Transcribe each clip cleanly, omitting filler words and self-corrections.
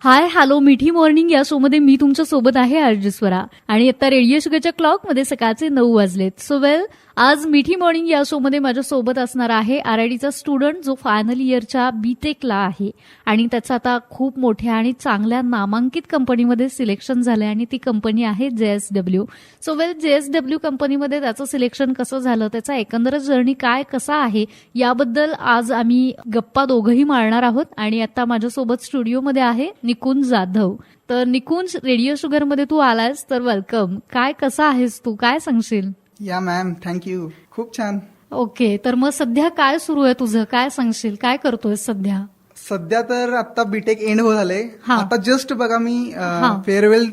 Hi hello मिठी morning या शोमध्ये मी तुमच्या सोबत आहे आरजे स्वरा आणि आता रेडिओ शुगरच्या क्लॉकमध्ये सकाळचे 9 वाजलेत. सो वेल आज मिठी मॉर्निंग या शोमध्ये माझ्या सोबत असणार आहे आरआयटीचा स्टुडंट जो फायनल इयरच्या बीटेकला आहे आणि त्याचं आता खूप मोठ्या आणि चांगल्या नामांकित कंपनीमध्ये सिलेक्शन झालंय आणि ती कंपनी आहे JSW. सो वेल JSW कंपनीमध्ये त्याचं सिलेक्शन कसं झालं, त्याचा एकंदर जर्नी काय कसा आहे याबद्दल आज आम्ही गप्पा दोघंही मारणार आहोत. आणि आता माझ्यासोबत स्टुडिओमध्ये आहे निकुंज जाधव. तर निकुंज, रेडिओ शुगरमध्ये तू आलायस तर वेलकम. काय कसा आहेस तू, काय सांगशील? या मॅम, थँक्यू. खूप छान. ओके, तर मग सध्या काय सुरू आहे तुझं, काय सांगशील, काय करतोय सध्या? सध्या तर आता बीटेक एंड हो झालंय. हा. आता जस्ट बघा मी फेअरवेल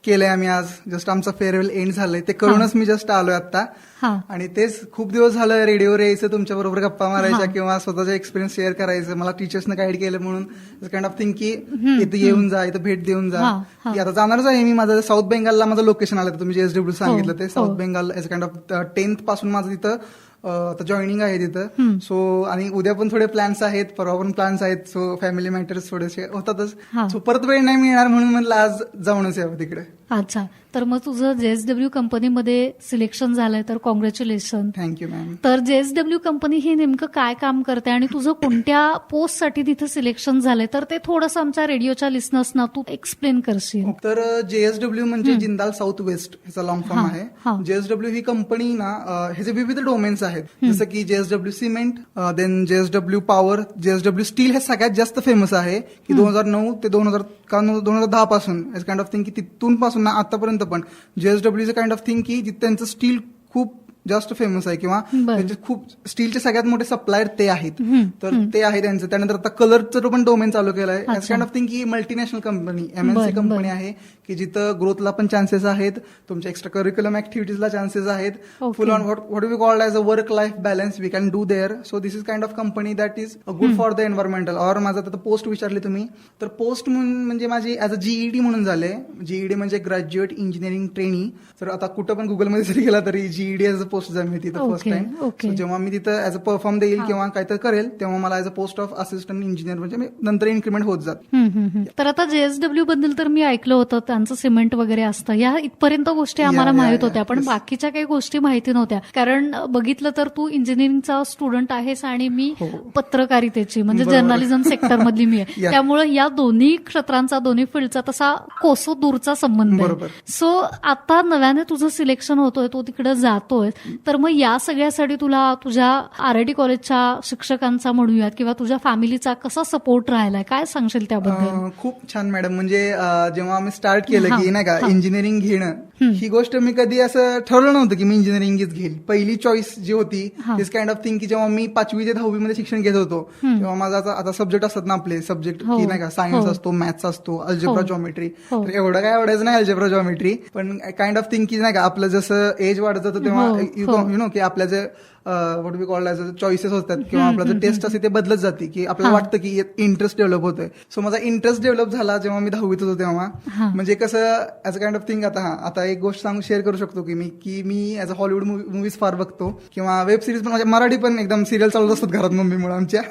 केलंय आम्ही आज. जस्ट आमचं फेअरवेल एंड झालंय, ते करूनच मी जस्ट आलोय आता. हा. आणि तेच खूप दिवस झालं रेडिओवर यायचं, तुमच्या बरोबर गप्पा मारायच्या किंवा स्वतःचा एक्सपिरियन्स शेअर करायचं. मला टीचर्सनं गाईड केलं म्हणून काइंड ऑफ थिंग की इथं येऊन जा, इथं भेट देऊन जा. की आता जाणारच आहे मी. माझं साऊथ बेंगालला माझं लोकेशन आलं, तुम्ही JSW सांगितलं ते south Bengal as kind of 10th पासून माझं तिथं आता जॉईनिंग आहे तिथं. सो आणि उद्या पण थोडे प्लॅन्स आहेत, परवा पण प्लॅन्स आहेत. सो फॅमिली मॅटर्स थोडेसे होतातच. सो परत वेळ नाही मिळणार म्हणून म्हणलं आज जाऊनच यावं तिकडे. अच्छा, तर मग तुझं JSW कंपनीमध्ये सिलेक्शन झालंय तर कॉंग्रॅच्युलेशन. Thank you ma'am. तर JSW कंपनी ही नेमकं काय काम करते आणि तुझं कोणत्या पोस्टसाठी तिथं सिलेक्शन झालंय तर ते थोडंसं आमच्या रेडिओच्या लिस्नर्सना तू एक्सप्लेन करशील. तर JSW म्हणजे जिंदाल साऊथ वेस्ट ह्याचा लॉंग फॉर्म आहे. JSW ही कंपनी ना ह्याचे विविध डोमेन्स आहेत, जसं की JSW cement, then JSW power, JSW steel हे सगळ्यात जास्त फेमस आहे की 2009 ते 2010 पासून एज काइंड ऑफ थिंग की तिथून पासून ना आतापर्यंत पण JSW काइंड ऑफ थिंग की त्यांचं स्टील खूप जास्त फेमस आहे किंवा त्यांचे खूप स्टीलचे सगळ्यात मोठे सप्लायर ते आहेत. तर ते आहे त्यांचं. त्यानंतर आता कलरचं पण डोमेन चालू केलं आहे. एज काइंड ऑफ थिंग की मल्टीनॅशनल कंपनी, MNC कंपनी आहे की जिथं ग्रोथला पण चान्सेस आहेत, तुमच्या एक्स्ट्रा करिक्युलम ऍक्टिव्हिटीजला चान्सेस आहेत. Full on what we called as a work life balance we can do there. So this is kind of company that is good for the environmental. और माझं आता पोस्ट विचारली तुम्ही, तर पोस्ट म्हणजे माझी ॲज अ GED म्हणून झाले. GED म्हणजे ग्रॅज्युएट इंजिनिअरिंग ट्रेनी. तर आता कुठं पण गुगलमध्ये जरी गेला तरी GED ॲज अ पोस्ट जाईल मी तिथं फर्स्ट टाइम. सो जेव्हा मी तिथं ऍज अ परफॉर्म देईल किंवा काहीतरी करेल तेव्हा मला as a post of assistant engineer म्हणजे नंतर इन्क्रीमेंट होत जात. तर आता JSW बद्दल तर मी ऐकलं होतं त्यांचं सिमेंट वगैरे असतं, या इथपर्यंत गोष्टी आम्हाला माहित होत्या, पण बाकीच्या काही गोष्टी माहिती नव्हत्या. कारण बघितलं तर तू इंजिनिअरिंगचा स्टुडंट आहेस आणि मी पत्रकारितेची म्हणजे जर्नलिझम सेक्टर मधली मी आहे. त्यामुळे या दोन्ही क्षेत्रांचा, दोन्ही फील्डचा तसा कोसो दूरचा संबंध आहे. सो आता नव्याने तुझं सिलेक्शन होतोय, तू तिकडे जातोय, तर मग या सगळ्यासाठी तुला तुझ्या RIT कॉलेजच्या शिक्षकांचा म्हणूयात किंवा तुझ्या फॅमिलीचा कसा सपोर्ट राहिलाय, काय सांगशील त्याबद्दल? खूप छान मॅडम. म्हणजे जेव्हा आम्ही स्टार्ट केलं की नाही का इंजिनिअरिंग घेणं, ही गोष्ट मी कधी असं ठरवलं नव्हतं की मी इंजिनिअरिंगच घेईल. पहिली चॉईस जी होती दिस काइंड ऑफ थिंग की जेव्हा मी 5वी ते 10वी मध्ये शिक्षण घेत होतो तेव्हा माझा आता सब्जेक्ट असतात ना आपले सब्जेक्ट की नाही का, सायन्स असतो, मॅथ्स असतो, अल्जेब्रा जॉमेट्री. तर एवढं काय आवडायचं नाही अल्जेब्रा जॉमेट्री, पण काइंड ऑफ थिंग की नाही का आपलं जसं एज वाढत जातं तेव्हा यु नो की आपल्या जे what we called as choices होतात किंवा आपला जो टेस्ट असते ते बदलत जाते की आपल्याला वाटतं की इंटरेस्ट डेव्हलप होतोय. सो माझा इंटरेस्ट डेव्हलप झाला जेव्हा मी 10वीत होतो तेव्हा. म्हणजे कसं as a kind of thing आता एक गोष्ट शेअर करू शकतो की मी ऍज अ हॉलिवूड मूवीज फार बघतो किंवा वेब सिरीज पण, म्हणजे मराठी पण एकदम सिरियल चालत असतात घरात मम्मीमुळे आमच्या.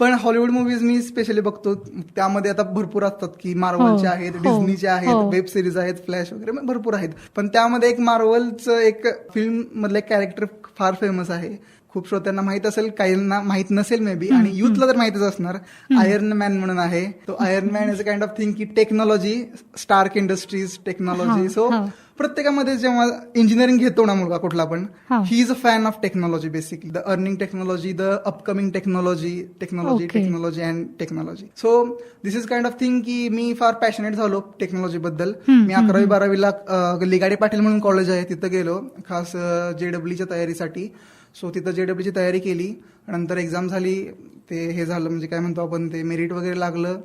पण हॉलिवूड मूवीज मी स्पेशली बघतो. त्यामध्ये आता भरपूर असतात की मार्वलचे आहेत, डिझनीचे आहेत, वेब सिरीज आहेत, फ्लॅश वगैरे भरपूर आहेत. पण त्यामध्ये एक मार्वलचं एक फिल्म मधलं कॅरेक्टर फार फेमस आहे. खूप श्रोत्यांना माहित असेल, काहींना माहित नसेल मे बी, आणि युथला तर माहितच असणार. आयर्न मॅन म्हणून आहे तो. Iron man is a kind of thing की technology, Stark industries technology. So प्रत्येकामध्ये जेव्हा इंजिनिअरिंग घेतो ना मुलगा कुठला पण, he is a fan of technology basically. The earning technology, the upcoming technology and technology. So this is kind of thing की मी फार पॅशनेट झालो टेक्नॉलॉजी बद्दल. मी 11वी-12वीला लिगाडे पाटील म्हणून कॉलेज आहे तिथं गेलो खास JEEच्या तयारीसाठी. सो तिथं JEEची तयारी केली, नंतर एक्झाम झाली, ते हे झालं म्हणजे काय म्हणतो आपण ते मेरिट वगैरे लागलं,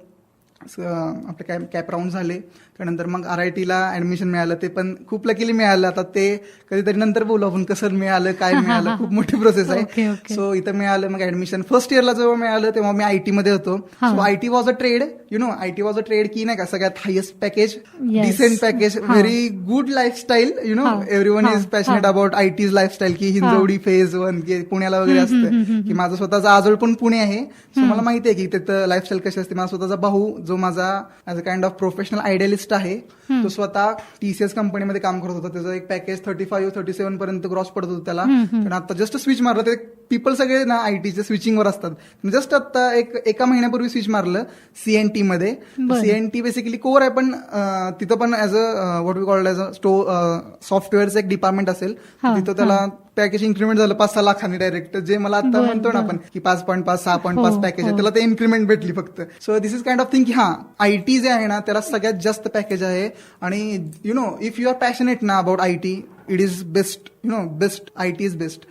आपले कॅप राऊंड झाले. त्यानंतर मग RITला ऍडमिशन मिळालं, ते पण खूप लकीली मिळालं. आता ते कधीतरी नंतर बोलू आपण कसं मिळालं, काय मिळालं, खूप मोठी प्रोसेस आहे. सो इथं मिळालं मग ऍडमिशन. फर्स्ट इयरला जेव्हा मिळालं तेव्हा मी IT मध्ये होतो. So IT was a trade, IT was a trade की नाही का, सगळ्यात highest package, decent package, very good lifestyle. Everyone is passionate about IT's lifestyle की हिंजवडी फेज 1 पुण्याला वगैरे असतं. की माझं स्वतःचा आजोळ पण पुणे आहे. सो मला माहिती आहे की तिथं लाईफस्टाईल कशी असते. माझा स्वतःचा भाऊ जो माझा as a kind of professional idealist आहे. तो स्वतः TCS कंपनीमध्ये काम करत होता. त्याचं एक पॅकेज 35-37 पर्यंत ग्रॉस पडत होतं त्याला. कारण आता जस्ट स्विच मारलं, ते पीपल सगळे ना आयटीचे स्विचिंगवर असतात. जस्ट आता एका महिन्यापूर्वी स्विच मारलं CNT मध्ये. CNT बेसिकली कोर आहे, पण तिथं पण as a what we called as a सॉफ्टवेअरचं एक डिपार्टमेंट असेल. तिथं त्याला पॅकेज इन्क्रीमेंट झालं 5-6 लाखांनी डायरेक्ट. जे मला आता म्हणतो ना आपण की 5.5 6.5 पॅकेज आहे, त्याला ते इन्क्रीमेंट भेटली फक्त. So this is kind of thing की आयटी जे आहे ना त्याला सगळ्यात जास्त पॅकेज आहे. आणि इफ यू आर पॅशनेट ना about IT, it is best. Best IT is best.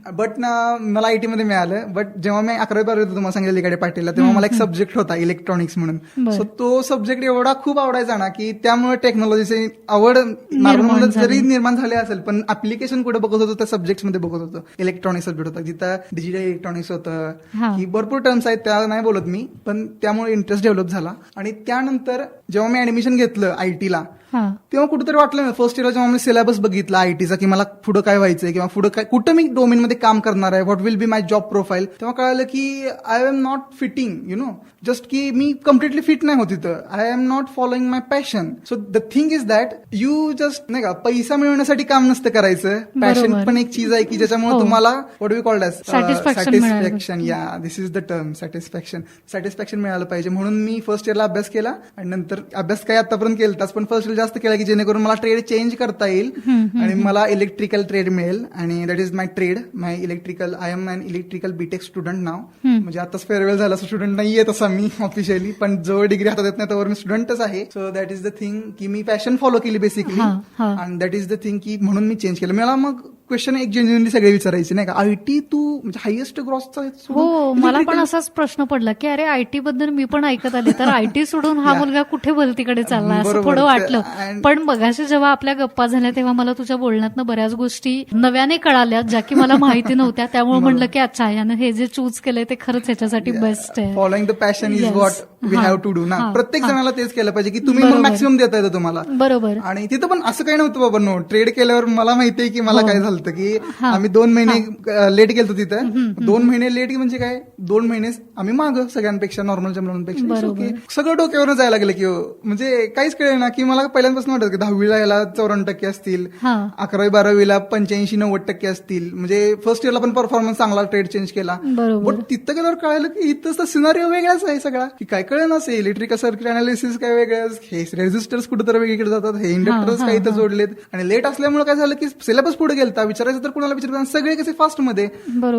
But ना मला आयटी मध्ये मिळालं. बट जेव्हा मी 11वी-12वी होतो, तुम्हाला सांगितलं लिकाडे पाटीलला, तेव्हा मला एक सब्जेक्ट होता इलेक्ट्रॉनिक्स म्हणून. सो तो सब्जेक्ट एवढा खूप आवडायचा ना की त्यामुळे टेक्नॉलॉजीची आवड नॉर्मल जरी निर्माण झाली असेल, पण ऍप्लिकेशन कुठे बघत होतो त्या सब्जेक्ट मध्ये बघत होतो. इलेक्ट्रॉनिक्स सब्जेक्ट होता जिथं डिजिटल इलेक्ट्रॉनिक्स होतं, की भरपूर टर्म्स आहेत त्या नाही बोलत मी, पण त्यामुळे इंटरेस्ट डेव्हलप झाला. आणि त्यानंतर जेव्हा मी ऍडमिशन घेतलं आयटीला, तेव्हा कुठेतरी वाटलं फर्स्ट इयरला जेव्हा मी सिलेबस बघितला आयटीचा की मला पुढे काय व्हायचंय किंवा पुढे काय कुठं मी डोमेनमध्ये काम करणार आहे, what will be my job profile, तेव्हा कळालं की I am not fitting just की मी कम्प्लिटली फिट नाही होत तिथं. I am not following my passion. So the thing is that you just नाही का पैसा मिळवण्यासाठी काम नसतं करायचं. पॅशन पण एक चीज आहे की ज्याच्यामुळे तुम्हाला what we called as satisfaction. Yeah this is the term satisfaction मिळालं पाहिजे. म्हणून मी फर्स्ट इयरला अभ्यास केला आणि नंतर अभ्यास काय आतापर्यंत केलाच, पण फर्स्ट इयर जास्त केला की जेणेकरून मला ट्रेड चेंज करता येईल आणि मला इलेक्ट्रिकल ट्रेड मिळेल. आणि that is my trade, my electrical. I am an electrical BTech student नाव. म्हणजे आताच फेअरवेल झाला, स्टुडंट नाहीये तसा मी ऑफिशियली, पण जो डिग्री हातात येत नाही त्यावर मी स्टुडंटच आहे. So that is the thing की मी पॅशन फॉलो केली बेसिकली. आणि दॅट इज द थिंग की म्हणून मी चेंज केलं. मला मग क्वेश्चन एक जेन्युअनली सगळे विचारायचे नाही का, आयटी तू म्हणजे हायएस्ट ग्रॉसचा. हो, मला पण असाच प्रश्न पडला की अरे आयटी बद्दल मी पण ऐकत आले, तर आयटी सोडून हा मुलगा कुठे भलतीकडे चालला असं थोडं वाटलं. पण मगाशी जेव्हा आपल्या गप्पा झाल्या तेव्हा मला तुझ्या बोलण्यातनं बऱ्याच गोष्टी नव्याने कळाल्या ज्या की मला माहिती नव्हत्या. त्यामुळे म्हणलं की अच्छा, यानं हे जे चूज केलंय ते खरंच ह्याच्यासाठी बेस्ट आहे. Following the passion is what we have to do ना. प्रत्येक जणाला तेच केलं पाहिजे की तुम्ही मॅक्सिमम देता येतं तुम्हाला. बरोबर. आणि तिथं पण असं काही नव्हतं बाबा. नो, ट्रेड केल्यावर मला माहितीये की मला काय झालं की आम्ही 2 महिने लेट गेलतो तिथं. 2 महिने लेट म्हणजे काय, 2 महिने आम्ही मागं सगळ्यांपेक्षा, नॉर्मलच्या मुलांपेक्षा. सगळं डोक्यावर जायला लागलं की म्हणजे काहीच कळलं ना की मला पहिल्यांदापासून वाटत की 10वीला याला 94% असतील, 11वी-12वीला 85-90% असतील. म्हणजे फर्स्ट इयरला पण परफॉर्मन्स चांगला, ट्रेड चेंज केला. बट तिथं गेल्यावर कळालं की इथं सिनारिओ वेगळाच आहे सगळा, की काय कळलं नसे. इलेक्ट्रिकल सर्किट अनालिसिस काय वेगळंच, हे रेजिस्टर्स कुठेतरी वेगळीकडे जातात, हे इंडक्टर्स काही इथं जोडलेत. आणि लेट असल्यामुळे काय झालं की सिलेबस पुढे गेलता, विचारायचं तर कुणाला विचारतात, सगळे कसे फास्ट मध्ये.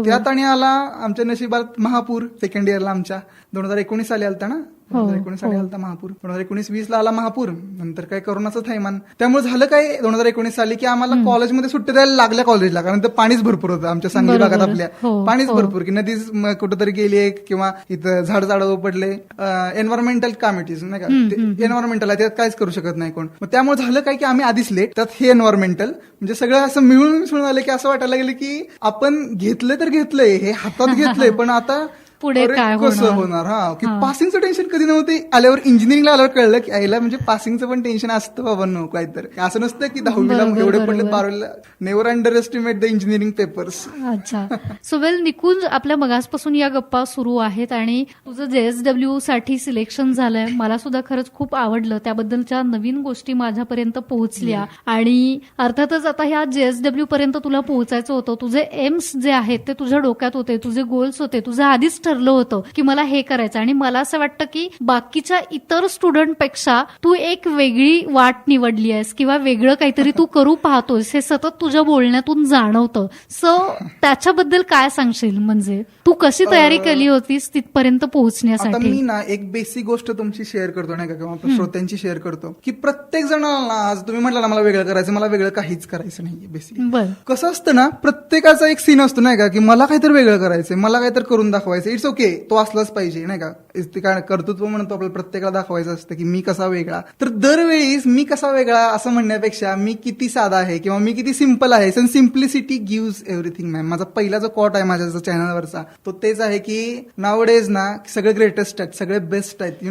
त्यात आणि आला आमच्या नशिबात महापूर. सेकंड इयरला आमच्या 2019 साली आलता ना, 2019 साली आलता महापूर. 2019-20 ला आला महापूर. नंतर काय कोरोनाचं थैमान. त्यामुळे झालं काय 2019 साली की आम्हाला कॉलेजमध्ये सुट्टी द्यायला लागल्या कॉलेजला, कारण तर पाणीच भरपूर होतं आमच्या सांगली भागात. आपल्या पाणीच भरपूर, की नदी कुठेतरी गेली किंवा इथं झाडं पडले. एन्व्हायरमेंटल कमिटीज नाही का, एन्व्हायरमेंटल आहे, त्यात काहीच करू शकत नाही कोण. मग त्यामुळे झालं काय की आम्ही आधीच लेट, त्यात हे एन्व्हायरमेंटल, म्हणजे सगळं असं मिळून आलं की असं वाटायला लागलं की आपण घेतलं तर घेतलंय, हे हातात घेतलंय, पण आता पुढे काय कसं होणार. की पासिंगचं टेन्शन कधी नव्हते. आल्यावर इंजिनिअरिंगला आल्यावर कळलं की आईला म्हणजे पासिंगचं पण टेन्शन असतं बाबा. नो, काय तर असं नसतं की 10वीला एवढे पडले, 12वीला. Never underestimate the engineering papers. अच्छा. सो वेल, निकुंज, आपल्या मगासपासून या गप्पा सुरू आहेत आणि तुझं JSW साठी सिलेक्शन झालंय. मला सुद्धा खरंच खूप आवडलं. त्याबद्दलच्या नवीन गोष्टी माझ्यापर्यंत पोहोचल्या. आणि अर्थातच आता ह्या JSW पर्यंत तुला पोहोचायचं होतं. तुझे एम्स जे आहेत ते तुझ्या डोक्यात होते, तुझे गोल्स होते, तुझं आधीच ठरलं होतं की मला हे करायचं. आणि मला असं वाटतं की बाकीच्या इतर स्टुडंटपेक्षा तू एक वेगळी वाट निवडली आहेस किंवा वेगळं काहीतरी तू करू पाहतोस, हे सतत तुझ्या बोलण्यातून जाणवतं. सो त्याच्याबद्दल काय सांगशील? म्हणजे तू कशी तयारी केली होतीस तिथपर्यंत पोहोचण्यासाठी? आता मी ना एक बेसिक गोष्ट तुमची शेअर करतो नाही का, किंवा श्रोत्यांची शेअर करतो की प्रत्येक जणाला, आज तुम्ही म्हटलं ना मला वेगळं करायचं, मला वेगळं काहीच करायचं नाही. बेसिकली कसं असतं ना, प्रत्येकाचा एक सीन असतो नाही का, की मला काहीतरी वेगळं करायचंय, मला काहीतरी करून दाखवायचं. इट्स ओके, तो असलाच पाहिजे नाही का. काय कर्तृत्व म्हणतो आपल्याला प्रत्येकाला दाखवायचं असतं की मी कसा वेगळा. तर दरवेळीच मी कसा वेगळा असं म्हणण्यापेक्षा मी किती साधा आहे किंवा मी किती सिम्पल आहे. Simplicity gives everything. मॅम, माझा पहिला जो कॉट आहे माझ्या चॅनलवरचा तो तेच आहे की नावडेज ना सगळे ग्रेटेस्ट आहेत, सगळे बेस्ट आहेत,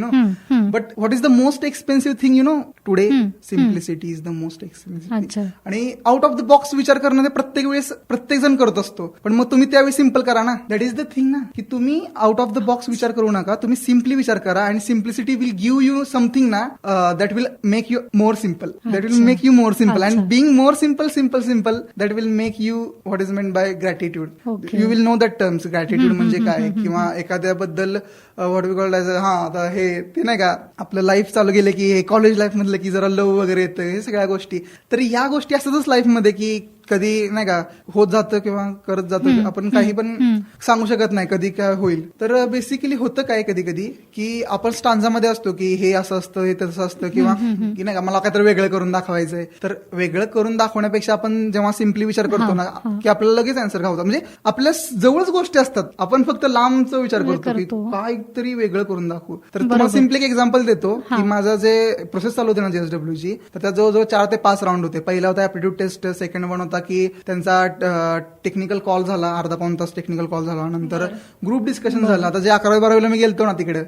but what is the most expensive thing today? Simplicity is the most expensive. आणि आउट ऑफ द बॉक्स विचार करणं ते प्रत्येक वेळेस प्रत्येक जण करत असतो, पण मग तुम्ही त्यावेळी सिम्पल करा ना. दॅट इज द थिंग ना, की तुम्ही तुम्ही आउट ऑफ द बॉक्स विचार करू नका, तुम्ही सिम्पली विचार करा आणि simplicity will give you something ना that will make you more simple, that will make you more simple and being more simple that will make you what is meant by gratitude. You will know that terms, gratitude म्हणजे काय, किंवा एखाद्याबद्दल what we called as आता हे ते नाही का आपलं लाईफ चालू गेलं की हे कॉलेज लाईफ मधलं की जरा लव वगैरे येतं, हे सगळ्या गोष्टी. तर या गोष्टी असतातच लाईफमध्ये की कधी नाही का होत जातं किंवा करत जातं, आपण काही पण सांगू शकत नाही कधी काय होईल. तर बेसिकली होतं काय कधी कधी की आपण स्टांजामध्ये असतो की हे असं असतं, हे तसं असतं, किंवा की नाही का मला काहीतरी वेगळं करून दाखवायचंय. तर वेगळं करून दाखवण्यापेक्षा आपण जेव्हा सिम्पली विचार करतो ना की आपल्याला लगेच आन्सर घावतात. म्हणजे आपल्या जवळच गोष्टी असतात, आपण फक्त लांबचा विचार करतो की काहीतरी वेगळं करून दाखवू. तर तुम्हाला सिम्पली एक एक्झाम्पल देतो की माझा जे प्रोसेस चालू होते ना JSWची, तर त्या जवळजवळ 4 ते 5 राऊंड होते. पहिला होता ऍप्टिट्यूड टेस्ट, सेकंड वन होता की त्यांचा टेक्निकल कॉल झाला, अर्धा पाऊण तास टेक्निकल कॉल झाला, नंतर ग्रुप डिस्कशन झालं. आता जे 11वी-12वीला मी गेलतो ना तिकडे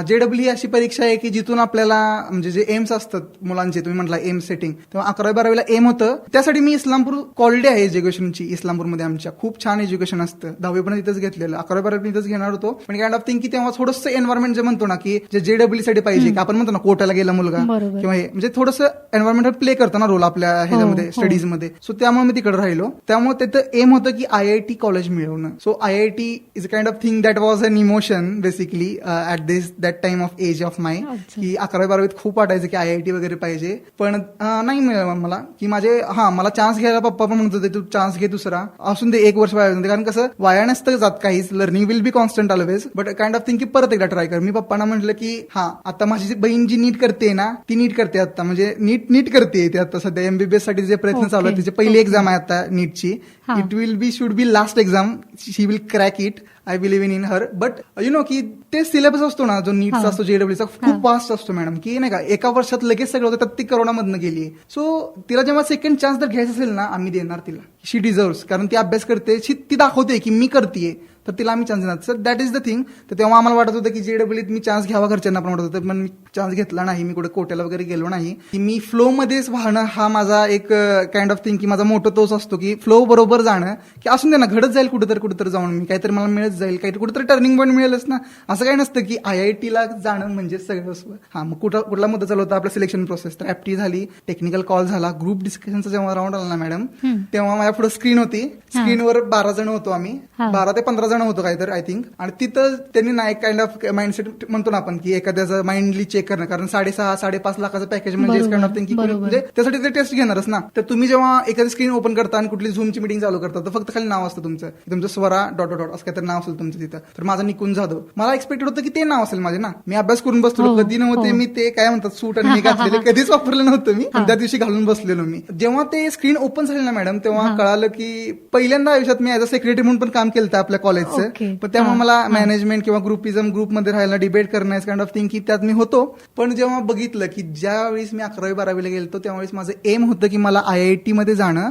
JEE ही अशी परीक्षा आहे की जिथून आपल्याला म्हणजे जे एम्स असतात मुलांचे, तुम्ही म्हटला एम सेटिंग, तेव्हा 11वी-12वीला एम होतं. त्यासाठी मी इस्लामपूर क्वालिटी आहे एज्युकेशनची, इस्लामपूरमध्ये आमच्या खूप छान एज्युकेशन असतं. 10वी पण तिथंच घेतलेलं, 11वी-12वी तिथंच घेणार होतो. पण काइंड ऑफ थिंग की तेव्हा थोडंसं एन्व्हायरमेंट जे म्हणतो ना की जे JEE साठी पाहिजे, की आपण म्हणतो ना कोट्याला गेला मुलगा किंवा हे, म्हणजे थोडंसं एन्व्हायरमेंट प्ले करतो ना रोल आपल्या ह्याच्यामध्ये स्टडीजमध्ये. सो त्यामुळे मी तिकडे राहिलो. त्यामुळे तिथं एम होतं की IIT कॉलेज मिळवणं. So IIT is a kind of thing that was an emotion basically at that time of age of my, की 11वी-12वीत खूप वाटायचं की IIT वगैरे पाहिजे, पण नाही मिळालं मला. की मला चान्स घ्यायला पप्पा पण म्हणत होते तू चान्स घे दुसरा, असून दे 1 वर्ष वाया जाते, कारण कसं वाया नसतं जात काहीच, learning will be constant always, but kind of thing की परत एकदा ट्राय कर. मी पप्पांना म्हटलं की आता माझी बहीण जी नीट करते ना ती नीट करते आता, म्हणजे नीट करते ते आता सध्या MBBS साठी जे प्रयत्न चालू आहेत, तिची पहिली एक्झाम आहे आता नीटची. It will be should be last exam, she will crack it, I believe in her. But you know की ते सिलेबस असतो ना जो नीटचा असतो JEEचा खूप वास्ट असतो मॅडम, की नाही का एका वर्षात लगेच सगळं होतं, ती करोनामधनं गेली. सो तिला जेव्हा सेकंड चान्स जर घ्यायचा असेल ना आम्ही देणार तिला, शी डिझर्व्स, कारण ती अभ्यास करते, ती दाखवते की मी करतेय, तर तिला आम्ही चान्स देणार. Sir that is the thing. तर तेव्हा आम्हाला वाटत होतं की JEEत मी चान्स घ्यावा, घरच्यांना पण वाटत होतं, पण मी चान्स घेतला नाही, मी कुठे कोट्याला वगैरे गेलो नाही. की मी फ्लो मध्येच वाहणं हा माझा एक काइंड ऑफ थिंग की माझा मोठो तोच असतो की फ्लो बरोबर जाणं, की असून दे ना घडत जाईल कुठेतरी जाऊन, मी काहीतरी मला मिळत जाईल, काहीतरी कुठेतरी टर्निंग पॉईंट मिळेलच ना. असं काही नसतं की IITला जाणं म्हणजे सगळं असं. मग कुठला मुद्दा चालू होता आपलं सिलेक्शन प्रोसेस. तर ऍप्टी झाली, टेक्निकल कॉल झाला, ग्रुप डिस्कशनचा जेव्हा राऊंड आला ना मॅडम, तेव्हा माझ्या पुढे स्क्रीन होती, स्क्रीनवर 12 जण होतो आम्ही, 12 ते 15 जण होतो काहीतरी आय थिंक. आणि तिथं त्यांनी ना एक काइंड ऑफ माइंडसेट म्हणतो ना आपण की एखाद्याचं माइंडली चेक करणं, कारण 6.5-5.5 लाखाचं पॅकेज म्हणजे काइंड ऑफ थिंग की म्हणजे त्यासाठी ते टेस्ट घेणारच ना. तर तुम्ही जेव्हा एखादी स्क्रीन ओपन करता आणि कुठली झूमची मीटिंग चालू करता, तर फक्त खाली नाव असतं तुमचं स्वरा ... असं काहीतरी नाव असेल तुमचं तिथं. तर माझं निकुंज जाधव, मला एक्सपेक्टेड होतं की ते नाव असेल माझे ना. मी अभ्यास करून बसलो, कधी नव्हते मी ते काय म्हणतात सूट आणि हे घातलेले कधीच वापरलं नव्हतं मी, पण त्या दिवशी घालून बसलेलो मी. जेव्हा ते स्क्रीन ओपन झाली ना मॅडम, तेव्हा कळालं की पहिल्यांदा आयुष्यात मी ऍज अ सेक्रेटरी म्हणून पण काम केलं आपल्या कॉलेजचं. पण त्यामुळे मला मॅनेजमेंट किंवा ग्रुपमध्ये राहायला, डिबेट करणं काइंड ऑफ थिंग की त्यात मी होतो. पण जेव्हा बघितलं की ज्यावेळेस मी 11वी-12वीला गेलो त्यावेळेस माझं एम होतं की मला IIT मध्ये जाणं.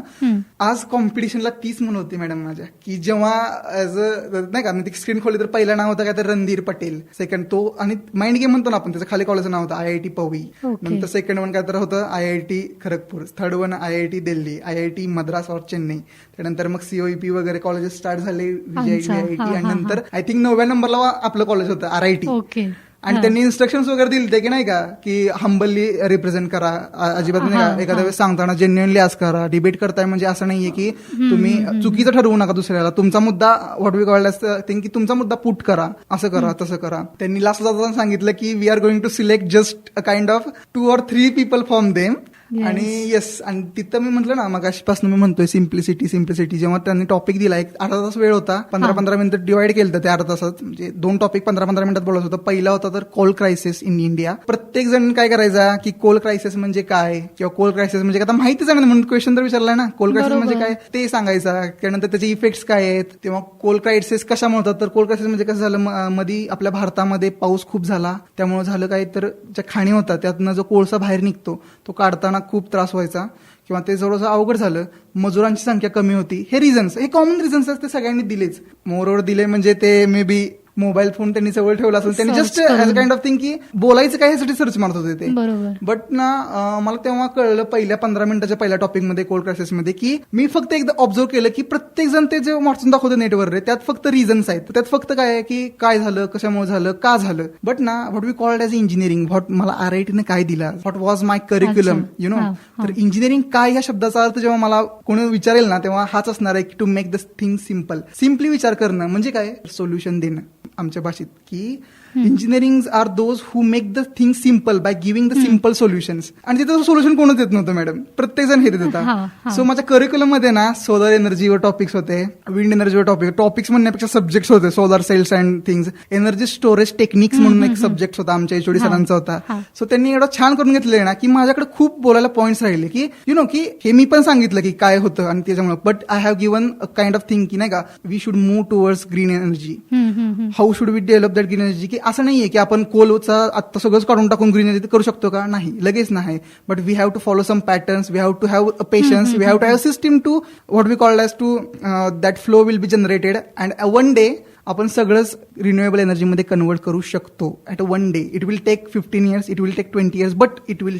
आज कॉम्पिटिशनला 30 मुलं होती मॅडम माझ्या, की जेव्हा ऍज अ नाही का मी ती स्क्रीन खोली तर पहिलं नाव होतं काय तर रणधीर पटेल, सेकंड तो आणि माइंड गेम म्हणतो ना आपण, त्याचं खाली कॉलेजचं नाव होतं IIT पवी, नंतर सेकंड वन काय तर होतं IIT Kharagpur, third one IIT Delhi, IIT Madras और चेन्नई. त्यानंतर मग COEP वगैरे कॉलेजेस स्टार्ट झाले, VIT, आणि नंतर आय थिंक 9व्या नंबरला आपलं कॉलेज होतं RIT. आणि त्यांनी इन्स्ट्रक्शन्स वगैरे दिले ते की नाही का की हंबली रिप्रेझेंट करा, अजिबात नाही का एखाद्या वेळेस सांगताना जेन्युअनली आज करा, डिबेट करताय म्हणजे असं नाहीये की तुम्ही चुकीचं ठरवू नका दुसऱ्याला, तुमचा मुद्दा व्हॉट वी कॉल्ड थिंग की तुमचा मुद्दा पुट करा, असं करा तसं करा. त्यांनी लास्ट जाताना सांगितलं की we are going to select just a kind of 2 or 3 people from them. आणि येस, आणि तिथं मी म्हटलं ना मग अशीपासून मी म्हणतोय सिम्प्लिसिटी. जेव्हा त्यांनी टॉपिक दिला, एक अर्धा तास वेळ होता, 15-15 मिनिटं डिवाइड केलं त्या अर्धा तासात, म्हणजे 2 टॉपिक 15-15 मिनिटात बोलत होतं. पहिला होता तर कोल क्रायसिस इन इंडिया. प्रत्येक जण काय करायचा की कोल क्रायसिस म्हणजे काय, किंवा कोल क्रायसिस म्हणजे आता माहितीच आहे म्हणून क्वेश्चन तर विचारलाय ना, कोल क्रायसिस म्हणजे काय ते सांगायचा, त्यानंतर त्याचे इफेक्ट्स काय आहेत, तेव्हा कोल क्रायसिस कशामुळे होतात. तर कोल क्रायसिस म्हणजे कसं झालं, मध्ये आपल्या भारतामध्ये पाऊस खूप झाला, त्यामुळे झालं काय तर ज्या खाणी होतात त्यातनं जो कोळसा बाहेर निघतो तो काढताना खूप त्रास व्हायचा, किंवा ते थोडंसं अवघड झालं, मजुरांची संख्या कमी होती. हे रिझन्स, हे कॉमन रिझन्स ते सगळ्यांनी दिलेच, मोरवर दिले म्हणजे ते मे बी मोबाईल फोन त्यांनी जवळ ठेवला असेल, त्यांनी Search जस्ट करून. As a kind of thing की बोलायचं काय ह्यासाठी सर्च मारत होते ते. बरोबर. बट ना मला तेव्हा कळलं पहिल्या 15 मिनिटाच्या पहिल्या टॉपिकमध्ये कोल्ड क्रायसिसमध्ये की मी फक्त एकदा ऑब्झर्व केलं की प्रत्येक जण ते जे वाचून दाखवतं नेटवर रे, त्यात फक्त रिझन्स आहेत. त्यात फक्त काय आहे की काय झालं, कशामुळे झालं, का झालं. बट ना what we called as engineering, what मला RIT काय दिला, what was my curriculum, you know. हा, हा. तर इंजिनिअरिंग काय ह्या शब्दाचा अर्थ जेव्हा मला कोणी विचारेल ना, तेव्हा हाच असणार आहे की to make the thing simple. Simply विचार करणं म्हणजे काय, सोल्युशन देणं आमच्या भाषेत. की engineering are those who make the thing simple by giving the simple solutions. आणि तिथं सोल्युशन कोणच देत नव्हतं मॅडम, प्रत्येक जण हे देत हा, होता. हा. सो माझ्या करिक्युलम मध्ये ना सोलर एनर्जीवर टॉपिक्स होते, विंड एनर्जीवर टॉपिक्स म्हणण्यापेक्षा सब्जेक्ट्स होते, solar cells and things. Energy storage techniques म्हणून एक सब्जेक्ट होता आमच्या HOD सरांचा होता. सो त्यांनी एवढं छान करून घेतलेलं ना की माझ्याकडे खूप बोलायला पॉईंट्स राहिले की यु नो की हे मी पण सांगितलं की काय होतं आणि त्याच्यामुळे. But I have given a kind of thing की नाही का, we should move towards green energy. How should we develop that green energy. की असं नाहीये की आपण कोलचा आता सगळंच काढून टाकून ग्रीन एनर्जी करू शकतो का, नाही, लगेच नाही. But we have to follow some patterns, we have to have patience, we have to have system to what we called as to that flow will be generated and one day आपण सगळंच renewable एनर्जीमध्ये convert करू शकतो. At one day. It will take 15 years, it will take 20 years, but it will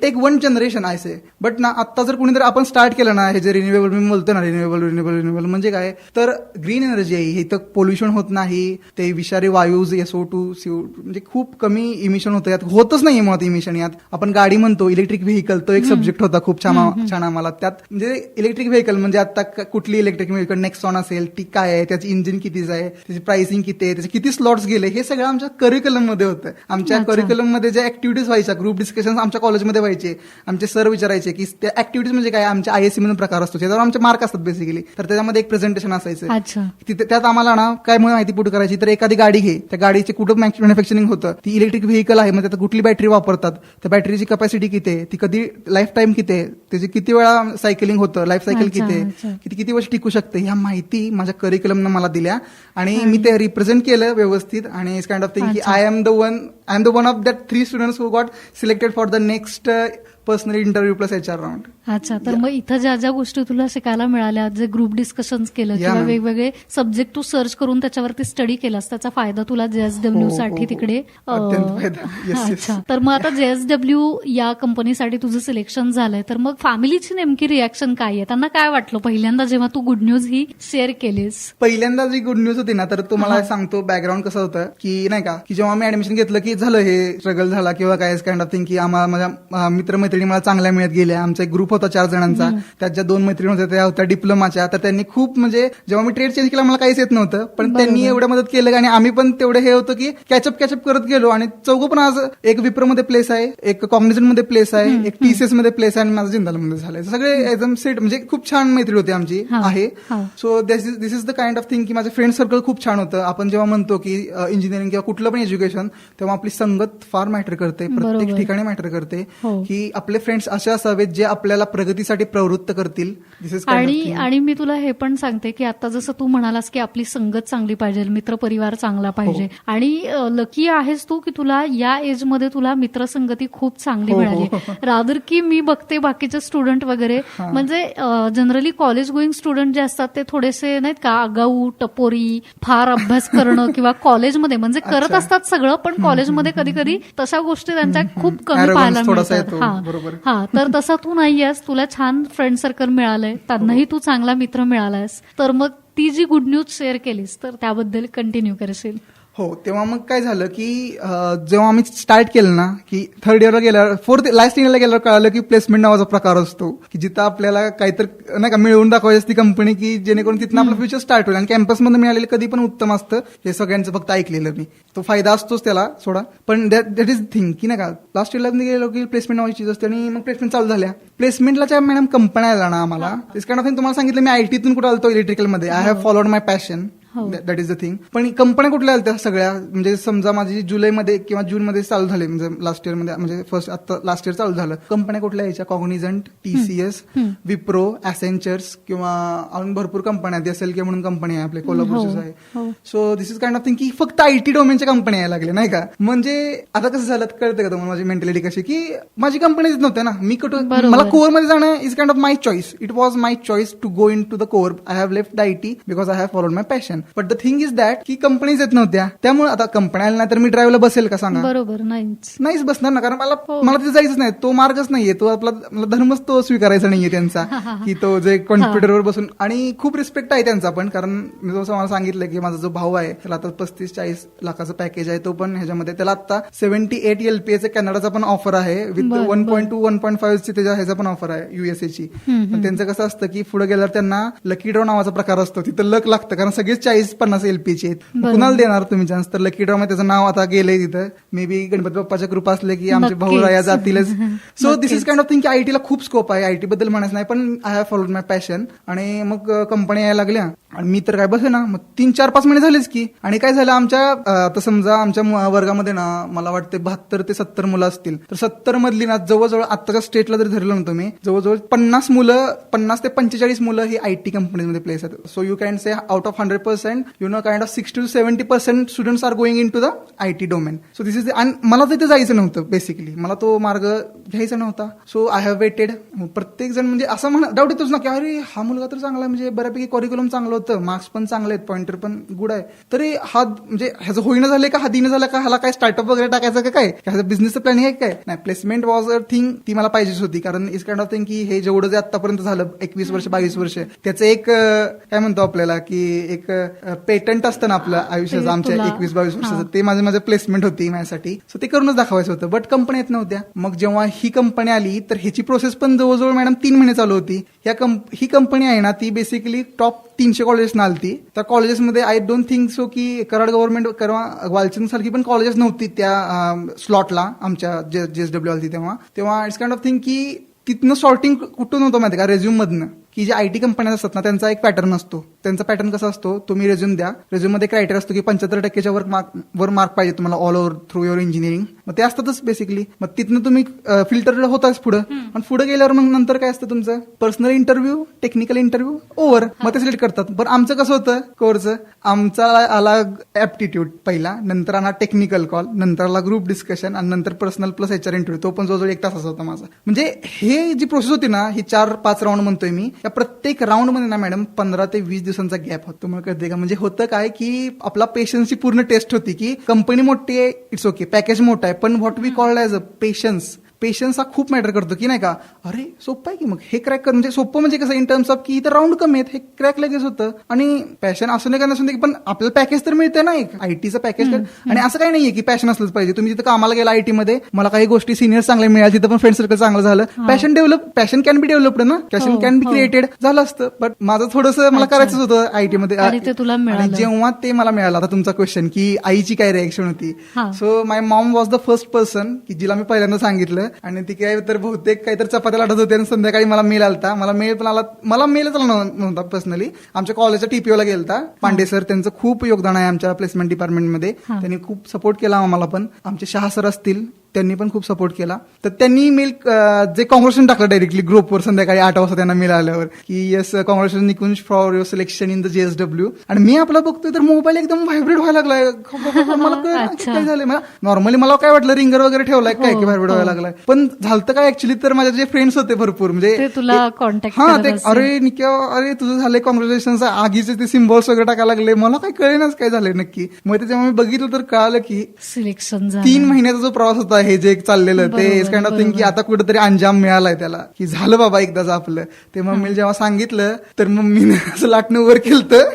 take one generation I say. But ना आता जर कोणीतरी आपण स्टार्ट केलं ना हे जे रिन्युएबल मी बोलतो ना, रिन्युएबल म्हणजे काय, तर ग्रीन एनर्जी आहे हे, तर पोल्युशन होत नाही, ते विषारी वायूज SO2 CO2 म्हणजे खूप कमी इमिशन होतं, यात होतच नाही मुळात इमिशन. यात आपण गाडी म्हणतो इलेक्ट्रिक व्हेकल, तो एक सब्जेक्ट होता खूप छान आम्हाला. त्यात म्हणजे इलेक्ट्रिक व्हेकल म्हणजे आता कुठली इलेक्ट्रिक व्हेकल नेक्सॉन असेल ती काय आहे, त्याची इंजिन कितीच आहे, त्याची प्राइसिंग किती आहे, त्याचे किती स्लॉट्स गेले, हे सगळं आमच्या करिक्युलम मध्ये होतं. आमच्या करिक्युलम मध्ये ज्या ऍक्टिव्हिटीज व्हायच्या, ग्रुप डिस्कशन आमच्या कॉलेजमध्ये व्हायचे, आमचे सर विचारायचे की त्या ऍक्टिव्हिटीज म्हणजे काय, आमच्या ISC मधून प्रकार असतो, त्याच्यावर आमचे मार्क असतात बेसिकली. तर त्याच्यामध्ये एक प्रेझेंटेशन असायचं, तिथे त्यात आम्हाला ना काय माहिती पुट करायची, तर एखादी गाडी घे, त्या गाडीचे कुठं मॅन्युफॅक्चरिंग होतं, ती इलेक्ट्रिक व्हेकल आहे, मग त्यात कुठली बॅटरी वापरतात, त्या बॅटरीची कॅपॅसिटी किती आहे, ती कधी लाईफ टाइम किती आहे, त्याची किती वेळा सायकलिंग होतं, लाईफ सायकल किती आहे, किती वर्ष टिकू शकते, ह्या माहिती माझ्या करिक्युलमनं मला दिल्या आणि मी ते रिप्रेझेंट केलं व्यवस्थित. आणि इट्स काइंड ऑफ थिंग की I am the one of that 3 students who got selected for the next personal interview plus HR round. अच्छा, तर मग इथं ज्या ज्या गोष्टी तुला शिकायला मिळाल्या, जे ग्रुप डिस्कशन्स केलं किंवा वेगवेगळे सब्जेक्ट तू सर्च करून त्याच्यावरती स्टडी केलास, त्याचा फायदा तुला JSW साठी तिकडे. अच्छा, तर मग आता JSW या कंपनीसाठी तुझं सिलेक्शन झालंय, तर मग फॅमिलीची नेमकी रिॲक्शन काय आहे, त्यांना काय वाटलं पहिल्यांदा जेव्हा तू गुड न्यूज ही शेअर केलीस? पहिल्यांदा जी गुड न्यूज होती ना, तर तुम्हाला सांगतो बॅकग्राऊंड कसं होतं की नाही का, की जेव्हा मी ऍडमिशन घेतलं की झालं हे स्ट्रगल झाला किंवा काय काइंड ऑफ थिंग की आम्हाला माझ्या मित्रमैत्रिणी मला चांगल्या मिळत गेल्या. आमचा एक ग्रुप होता 4 जणांचा, त्यात ज्या 2 मैत्रिणी होत्या त्या होत्या डिप्लोमाच्या. तर त्यांनी खूप म्हणजे जेव्हा मी ट्रेड चेंज केला मला काहीच येत नव्हतं, पण त्यांनी एवढं मदत केलं आणि आम्ही पण तेवढे हे होतं की कॅचअप करत गेलो. आणि चौघं पण आज एक विप्रोमध्ये प्लेस आहे, एक कॉग्निझंटमध्ये प्लेस आहे, एक TCS मध्ये प्लेस आहे आणि माझं जिंदालमध्ये झालंय. सगळे एकदम सेट, म्हणजे खूप छान मैत्री होती आमची आहे. So this is the kind of thing की माझं फ्रेंड सर्कल खूप छान होतं. आपण जेव्हा म्हणतो की इंजिनिअरिंग किंवा कुठलं पण एज्युकेशन, तेव्हा आपली संगत फार मॅटर करते, प्रत्येक ठिकाणी मॅटर करते. की आपले फ्रेंड्स असे असावेत जे आपल्याला प्रगतीसाठी प्रवृत्त करतील. आणि मी तुला हे पण सांगते की आता जसं तू म्हणालास की आपली संगत चांगली पाहिजे, मित्रपरिवार चांगला पाहिजे, आणि लकी आहेस तू की तुला या एज मध्ये तुला मित्रसंगती खूप चांगली मिळाली. रादर की मी बघते बाकीचे स्टुडंट वगैरे, म्हणजे जनरली कॉलेज गोईंग स्टुडंट जे असतात ते थोडेसे नाहीत का आगाऊ, टपोरी, फार अभ्यास करणं किंवा कॉलेजमध्ये म्हणजे करत असतात सगळं, पण कॉलेजमध्ये कधी कधी तशा गोष्टी त्यांच्या खूप कमी पाहायला मिळतात. तर तसा तू नाहीयेस, तुला छान फ्रेंड सर्कल मिळालंय, त्यांनाही तू चांगला मित्र मिळालायस. तर मग ती जी गुड न्यूज शेअर केलीस तर त्याबद्दल कंटिन्यू करशील? हो, तेव्हा मग काय झालं की जेव्हा आम्ही स्टार्ट केलं ना की 3rd इयरला गेल्यावर लास्ट इयरला गेल्यावर कळालं की प्लेसमेंट नावाचा प्रकार असतो की जिथं आपल्याला काहीतरी नाही का मिळवून दाखवायची असती कंपनी की जेणेकरून तिथं आपलं फ्युचर स्टार्ट होईल. आणि कॅम्पसमध्ये मिळालेलं कधी पण उत्तम असतं, हे सगळ्यांचं फक्त ऐकलेलं मी, तो फायदा असतोच त्याला सोडा. पण दॅट इज थिंग की नाही का, लास्ट इयरला गेलो की प्लेसमेंट नावाची चीज असते आणि मग प्लेसमेंट चालू झाल्या. प्लेसमेंटला मॅडम कंपन्या आल्या ना आम्हाला, दिस काइंड ऑफ थिंग. तुम्हाला सांगितलं मी ITतून कुठं आलतो, इलेक्ट्रिकलमध्ये. I have followed my passion, that is the thing. पण कंपन्या कुठल्या आल्या त्या सगळ्या, म्हणजे समजा माझी जुलैमध्ये किंवा जूनमध्ये चालू झाले, म्हणजे लास्ट इयरमध्ये, म्हणजे फर्स्ट आता लास्ट इयर चालू झालं. कंपन्या कुठल्या यायच्या, कॉग्निझंट, TCS, विप्रो, ॲसेंचर्स किंवा अजून भरपूर कंपन्या, DSLK म्हणून कंपनी आहे आपल्या कोल्हापूरचीच आहे. So this is kind of thing की फक्त IT डोमेनच्या कंपन्या यायला लागल्या नाही का. म्हणजे आता कसं झालं कळतं का तुम्हाला माझी मेंटॅलिटी कशी, की माझी कंपनीच नव्हत्या ना, मी कुठं, मला कोअरमध्ये जाणं is kind of my choice. It was my choice to go into the core. I have left IT because I have followed my passion. Passion. But the thing is that की companies येत नव्हत्या, त्यामुळे आता company आल्या नाही तर मी ड्राईव्हला बसेल का सांगा? बरोबर, नाहीच बसणार ना, कारण मला तिथे जायचंच नाही, तो मार्गच नाहीये, तो मला धर्मच तो स्वीकारायचा नाहीये त्यांचा की तो जे कॉम्प्युटरवर बसून. आणि खूप रिस्पेक्ट आहे त्यांचा पण, कारण मी जसं मला सांगितलं की माझा जो भाऊ आहे त्याला आता 35-40 लाखाचं पॅकेज आहे, तो पण ह्याच्यामध्ये त्याला आता 78 LPA कॅनडाचा पण ऑफर आहे, विथ 1.2 1.5 त्याच्या ह्याचा पण ऑफर आहे USA ची. पण त्यांचं कसं असतं की पुढे गेल्यावर त्यांना लकी ड्रॉ नावाचा प्रकार असतो, तिथं लक लागतं, कारण सगळेच 40-50 LPA चे आहेत. कुणाला देणार तुम्ही चान्स? तर लकी ड्रॉ मध्ये त्याचं नाव आता गेलंय तिथं. मे बी गणपती बाप्पाच्या कृपा असले की आमचे भाऊ राया जातीलच. So this is kind of thing की आयटीला खूप स्कोप आहे. आयटी बद्दल म्हणायचं नाही, पण I have followed my passion. आणि मग कंपनी यायला लागल्या आणि मी तर काय बसे ना, मग 3-4-5 महिने झालेच की. आणि काय झालं, आमच्या आता समजा आमच्या वर्गामध्ये ना मला वाटते 72 ते 70 मुलं असतील, तर 70 मधली ना जवळजवळ आत्ताच्या स्टेटला जरी धरलं ना तुम्ही, जवळजवळ 50 ते 45 मुलं ही आयटी कंपनीमध्ये प्लेस आहेत. So you can say out of 100% you know kind of 60 to 70% students are going into the IT domain. So this is. आणि मला तिथे जायचं नव्हतं बेसिकली, मला तो मार्ग घ्यायचा नव्हता. So I have waited. प्रत्येक जण म्हणजे असं म्हणा डाऊट येतोच ना की अरे हा मुलगा तर चांगला आहे, म्हणजे बऱ्यापैकी कॉरिक्युलम चांगलं होतं, मार्क्स पण चांगले आहेत, पॉइंटर पण गुड आहे, तरी हा म्हणजे ह्याचं होईना झालंय का, हा दिनं झालं का, ह्याला काय स्टार्टअप वगैरे टाकायचं का, काय ह्याचं बिझनेसचं प्लॅनिंग आहे काय? नाही, प्लेसमेंट वॉज अ थिंग, ती मला पाहिजेच होती. कारण इज काइंड ऑफ थिंग की हे जेवढं जे आतापर्यंत झालं 21 वर्ष 22 वर्ष, त्याचं एक काय म्हणतो आपल्याला की एक पेटंट असतं ना आपलं आयुष्याचं, आमच्या 21-22 वर्षाचं, ते माझं प्लेसमेंट होती माझ्यासाठी. सो ते करूनच दाखवायचं होतं. बट कंपनी येत नव्हत्या. मग जेव्हा ही कंपनी आली तर ह्याची प्रोसेस पण जवळजवळ मॅडम 3 महिने चालू होती. ही कंपनी आहे ना, ती बेसिकली टॉप 300 कॉलेजेस आलती. त्या कॉलेजेसमध्ये आय डोंट थिंक सो की कराड गव्हर्नमेंट किंवा वालचंद सारखी पण कॉलेजेस नव्हती त्या स्लॉटला आमच्या JSW आलती तेव्हा. इट्स काइंड ऑफ थिंग की तिथनं सॉर्टिंग कुठून होतं माहिती का, रेझ्यूम मधनं. की जे आयटी कंपन्या असतात ना त्यांचा एक पॅटर्न असतो. त्यांचा पॅटर्न कसा असतो, तुम्ही रेझ्यूम द्या, रेझ्यूम मध्ये क्रायटेरिया असतो की 75% वर मार्क पाहिजे तुम्हाला all over through your engineering. मग ते असतातच बेसिकली. मग तिथनं तुम्ही फिल्टर होताच पुढे. आणि पुढे गेल्यावर मग नंतर काय असतं तुमचं personal interview, technical interview, over. मग ते सिलेक्ट करतात. पण आमचं कसं होतं कोर्सचं, आमचा आला ऍप्टिट्यूड पहिला, नंतर आला टेक्निकल कॉल, नंतर आला ग्रुप डिस्कशन, आणि नंतर पर्सनल प्लस HR इंटरव्ह्यू. तो पण जवळजवळ 1 तासाचा होता माझा. म्हणजे हे जी प्रोसेस होती ना, ही 4-5 राऊंड म्हणतोय मी, या प्रत्येक राऊंड मध्ये ना मॅडम 15 ते 20 दिवसांचा गॅप होतो. तुम्हाला कळते का? म्हणजे होतं काय की आपला पेशन्सची पूर्ण टेस्ट होती की कंपनी मोठी आहे, इट्स ओके, पॅकेज मोठा आहे, पण what we called as a patience हा खूप मॅटर करतो की नाही का. अरे सोपं आहे की मग हे क्रॅक कर, म्हणजे सोपं म्हणजे कसं इन टर्म्स ऑफ की इथं राऊंड कमी आहेत, हे क्रॅक लगेच होतं. आणि पॅशन असं नाही का नसून की, पण आपल्याला पॅकेज तर मिळतं ना एक आयटीचं पॅकेज. आणि असं काही नाहीये की पॅशन असलंच पाहिजे. तुम्ही तिथं कामाला गेला आयटी मध्ये, मला काही गोष्टी सिनियर चांगले मिळाले, तिथं पण फ्रेंड सर्कल चांगलं झालं, पॅशन कॅन बी डेव्हलप्ड ना, पॅशन कॅन बी क्रिएटेड, झालं असतं. बट माझं थोडंसं मला करायचंच होतं आयटी मध्ये. आणि जेव्हा ते मला मिळालं, आता तुमचा क्वेश्चन की आईची काय रिएक्शन होती. So my Maugham was the first person की जिला मी पहिल्यांदा सांगितलं. आणि ती काय तर बहुतेक काहीतरी चपात्या लाटत होते आणि संध्याकाळी मला मेल आलता. मला मेलच आला नव्हता पर्सनली. आमच्या कॉलेजच्या TPOला गेलता पांडे सर, त्यांचं खूप योगदान आहे आमच्या प्लेसमेंट डिपार्टमेंटमध्ये. त्यांनी खूप सपोर्ट केला आम्हाला. पण आमचे शहा सर असतील, त्यांनी पण खूप सपोर्ट केला. तर त्यांनी मेल जे कॉंग्रॅच्युलेशन टाकलं डायरेक्टली ग्रुपवर संध्याकाळी 8 वाजता त्यांना मेल आल्यावर की yes congratulation Nikunj for your selection in the JSW. आणि मी आपला बघतोय तर मोबाईल एकदम व्हायब्रेट व्हायला लागलाय. मला काय झालंय, मला नॉर्मली मला काय वाटलं रिंगर वगैरे ठेवलाय काय की व्हायब्रेट व्हायला लागलाय. पण झालं काय ऍक्च्युली, तर माझे जे फ्रेंड्स होते भरपूर, म्हणजे तुला कॉन्टॅक्ट, ते अरे निक्या, अरे तुझं झालंय कॉंग्रॅच्युलेशन, आगीचे ते सिम्बॉल्स वगैरे टाकायला लागले. मला काही कळेनाच काय झालंय नक्की. मग जेव्हा मी बघितलं तर कळालं की सिलेक्शन 3 महिन्याचा जो प्रवास होता हे जे चाललेलं, ते इज काइंड ऑफ थिंग की आता कुठेतरी अंजाम मिळालाय त्याला, की झालं बाबा एकदाच आपलं. ते मम्मीला जेव्हा सांगितलं तर मम्मीने असं लाटणं वर केलं,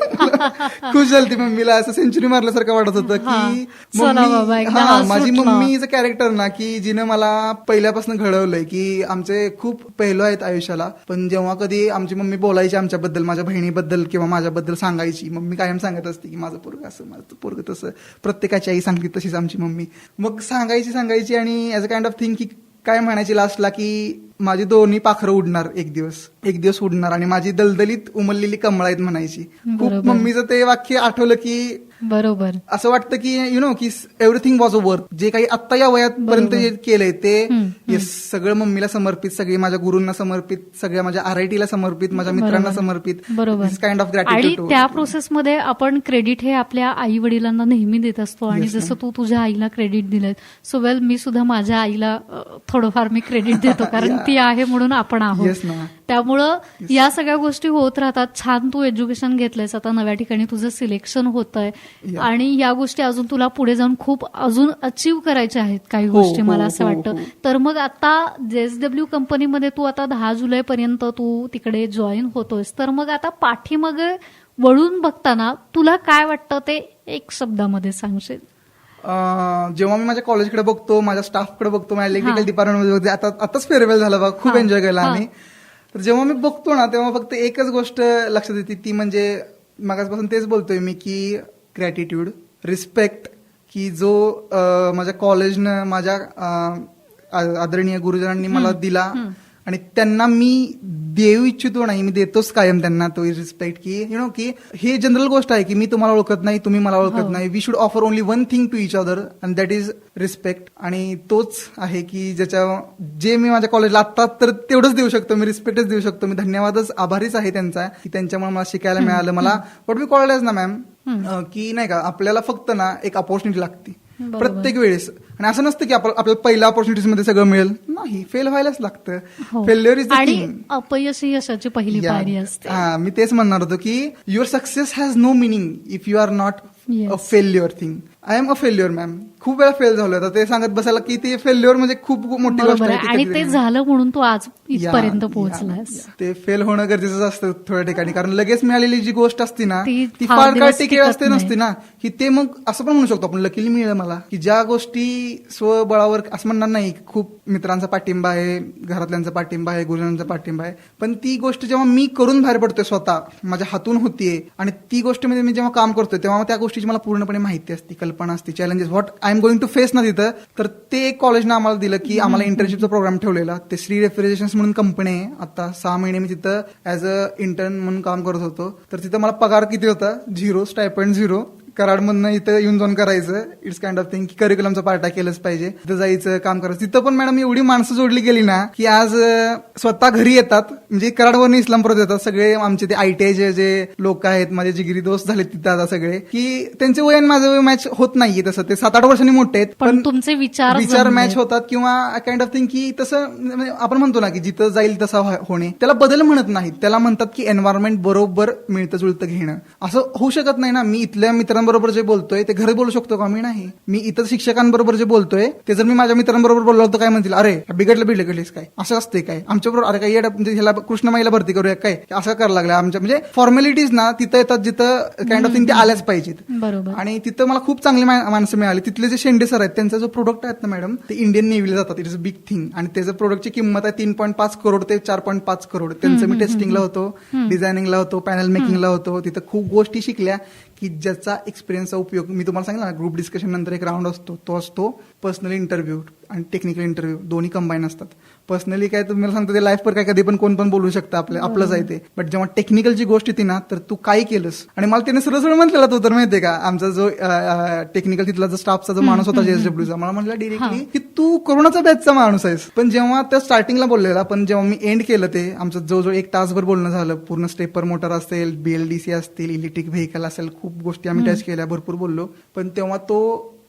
खुश झाली मम्मीला. असं सेंचुरी मारल्यासारखं वाटत होतं की माझी मम्मीचं कॅरेक्टर ना, की जिनं मला पहिल्यापासून घडवलंय की आमचे खूप पैलू आहेत आयुष्याला. पण जेव्हा कधी आमची मम्मी बोलायची आमच्याबद्दल, माझ्या बहिणीबद्दल किंवा माझ्याबद्दल सांगायची, मम्मी कायम सांगत असते की माझं पोरगं असं, माझं पोरगं तसं. प्रत्येकाची आई सांगली तशीच आमची मम्मी. मग सांगायची आणि as a kind of thing की काय म्हणायची लास्टला की माझी दोन्ही पाखरं उडणार एक दिवस उडणार, आणि माझी दलदलीत उमललेली कमळं आहेत म्हणायची. खूप मम्मीचं ते वाक्य आठवलं की बरोबर असं वाटतं की यु नो की एव्हरीथिंग वॉज अ वर्थ. जे काही आता या वयापर्यंत जे केलंय ते सगळं मम्मीला समर्पित, सगळे माझ्या गुरूंना समर्पित, सगळ्या माझ्या RITला समर्पित, माझ्या मित्रांना समर्पित. Kind of gratitude. आणि त्या प्रोसेसमध्ये आपण क्रेडिट हे आपल्या आई वडिलांना नेहमी देत असतो. आणि जसं तू तुझ्या आईला क्रेडिट दिलं, सो वेल मी सुद्धा माझ्या आईला थोडंफार मी क्रेडिट देतो, कारण ती आहे म्हणून आपण आहोत. त्यामुळं या सगळ्या गोष्टी होत राहतात. छान तू एज्युकेशन घेतलंयस, आता नव्या ठिकाणी तुझं सिलेक्शन होतंय आणि या गोष्टी अजून तुला पुढे जाऊन खूप अजून अचीव्ह करायच्या आहेत काही गोष्टी, मला असं वाटतं. तर मग आता JSW कंपनीमध्ये तू आता 10 जुलैपर्यंत तू तिकडे जॉईन होतोयस, तर मग आता पाठीमागे वळून बघताना तुला काय वाटतं ते एक शब्दामध्ये सांगशील? जेव्हा मी माझ्या कॉलेजकडे बघतो, माझ्या स्टाफकडे बघतो, माझ्या इलेक्ट्रिकल डिपार्टमेंटमध्ये बघतो, आताच फेअरवेल झाला बघा, खूप एन्जॉय केला आम्ही. तर जेव्हा मी बघतो ना तेव्हा फक्त एकच गोष्ट लक्षात येते, ती म्हणजे मागासपासून तेच बोलतोय मी की ग्रॅटिट्यूड, रिस्पेक्ट, की जो माझ्या कॉलेजनं माझ्या आदरणीय गुरुजनांनी मला दिला आणि त्यांना मी देऊ इच्छितो नाही, मी देतोच कायम त्यांना तो रिस्पेक्ट, की की हे जनरल गोष्ट आहे की मी तुम्हाला ओळखत नाही, तुम्ही मला ओळखत नाही. We should offer only one thing to each other and that is respect. आणि तोच आहे की जे मी माझ्या कॉलेजला आता तर तेवढंच देऊ शकतो, मी रिस्पेक्टच देऊ शकतो. मी धन्यवादच आभारीच आहे त्यांचा, की त्यांच्यामुळे मला शिकायला मिळालं. मला वॉट मी कॉल्ड एज ना मॅम, की नाही का आपल्याला फक्त ना एक अपॉर्च्युनिटी लागते प्रत्येक वेळेस. आणि असं नसतं की आपल्याला पहिल्या ऑपॉर्च्युनिटीज मध्ये सगळं मिळेल, नाही, फेल व्हायलाच लागतं. Failure is the thing. अपयश ही यशाची पहिली पायरी असते. मी तेच म्हणणार होतो की your success has no meaning if you are not a failure thing. I am a failure ma'am, खूप वेळा फेल झालोय. तर ते सांगत बसायला की ते फेल्युअर म्हणजे खूप मोठी गोष्ट आहे, आणि ते झालं म्हणून तू आज इथपर्यंत पोहोचलास. ते फेल होणं गरजेचं असतं थोड्या ठिकाणी, कारण लगेच मिळालेली जी गोष्ट असते ना ती फार काळ टिकेल असते नसते ना, की ते मग असं पण म्हणू शकतो आपण लकीली मिळेल मला, की ज्या गोष्टी स्वबळावर असं म्हणणार नाही. खूप मित्रांचा पाठिंबा आहे, घरातल्यांचा पाठिंबा आहे, गुरुजनांचा पाठिंबा आहे, पण ती गोष्ट जेव्हा मी करून बाहेर पडतोय, स्वतः माझ्या हातून होतीये आणि ती गोष्टीमध्ये मी जेव्हा काम करतोय तेव्हा त्या गोष्टीची मला पूर्णपणे माहिती असते, कल्पना असते, challenges what I am going to face ना तिथं. तर ते कॉलेजनं आम्हाला दिलं की आम्हाला इंटर्नशिपचा प्रोग्राम ठेवलेला. ते श्री रेफ्रिजरेशन्स म्हणून कंपनी आहे. आता 6 महिने मी तिथं ऍज अ इंटर्न म्हणून काम करत होतो. तर तिथं मला पगार किती होता? 0, स्टायपंड 0. कराडमधनं इथं येऊन जाऊन करायचं. इट्स काइंड ऑफ थिंग की करिक्युलमचा पार्ट केलंच पाहिजे. तिथं जायचं, काम करायचं. तिथं पण मॅडम एवढी माणसं जोडली गेली ना की आज स्वतः घरी येतात, म्हणजे कराडवरून इस्लामपुरात येतात सगळे आमचे ते ITI जे लोक आहेत, माझे जिगरी दोस्त झाले तिथं आता सगळे, की त्यांचे वय आणि माझं वय मॅच होत नाहीये. तसं ते 7-8 वर्षांनी मोठे आहेत, पण तुमचे विचार मॅच होतात. किंवा काइंड ऑफ थिंग की तसं म्हणजे आपण म्हणतो ना की जिथं जाईल तसा होणे, त्याला बदल म्हणत नाहीत, त्याला म्हणतात की एन्व्हायरमेंट बरोबर मिळतं जुळतं घेणं. असं होऊ शकत नाही ना. मी इथल्या मित्रांबरोबर जे बोलतोय ते घरी बोलू शकतो का? मी नाही. मी इतर शिक्षकांबरोबर जे बोलतोय ते जर मी माझ्या मित्रांबरोबर बोललो तर काय म्हणतील, अरे बिघडलीस काय, असं असते काय आमच्याबरोबर, अरे काय म्हणजे ह्याला कृष्णमाईला भरती करूया काय, असं करायला लागलं आमच्या. म्हणजे फॉर्मॅलिटीज ना तिथं येतात जिथं काइंड ऑफ थिंग ते आल्याच पाहिजेत. बरोबर. आणि तिथं मला खूप चांगली माणसं मिळाली. तिथले जे शेंडे सर आहेत त्यांचा जो प्रोडक्ट आहेत ना मॅडम, ते इंडियन नेव्हीला जातात. It is a big thing. आणि त्याचं प्रोडक्टची किंमत आहे 3.5 करोड ते 4.5 करोड. त्यांचं मी टेस्टिंगला होतो, डिझायनिंगला होतो, पॅनल मेकिंगला होतो. तिथं खूप गोष्टी शिकल्या की ज्याचा एक्सपिरियन्सचा उपयोग मी तुम्हाला सांगितलं ना, ग्रुप डिस्कशन नंतर एक राऊंड असतो, तो असतो पर्सनल इंटरव्ह्यू आणि टेक्निकल इंटरव्ह्यू, दोन्ही कंबाईन असतात. पर्सनली काय तुम्हाला सांगतो ते लाईफवर काय कधी पण कोण पण बोलू शकतं, आपलंच आहे ते. बट जेव्हा टेक्निकलची गोष्ट येते ना तर तू काय केलंस. आणि मला त्याने सरळ म्हटलेला तो तर माहितीये का, आमचा जो टेक्निकल तिथला जो स्टाफचा जो माणूस होता JSWचा, मला म्हटलं डिरेक्टली की तू कोरोनाचा बॅचचा माणूस आहेस. पण जेव्हा त्या स्टार्टिंगला बोललेला, पण जेव्हा मी एंड केलं ते आमचं जवळजवळ 1 तासभर बोलणं झालं. पूर्ण स्टेपर मोटर असेल, BLDC असतील, इलेक्ट्रिक व्हेकल असेल, खूप गोष्टी आम्ही टच केल्या, भरपूर बोललो. पण तेव्हा तो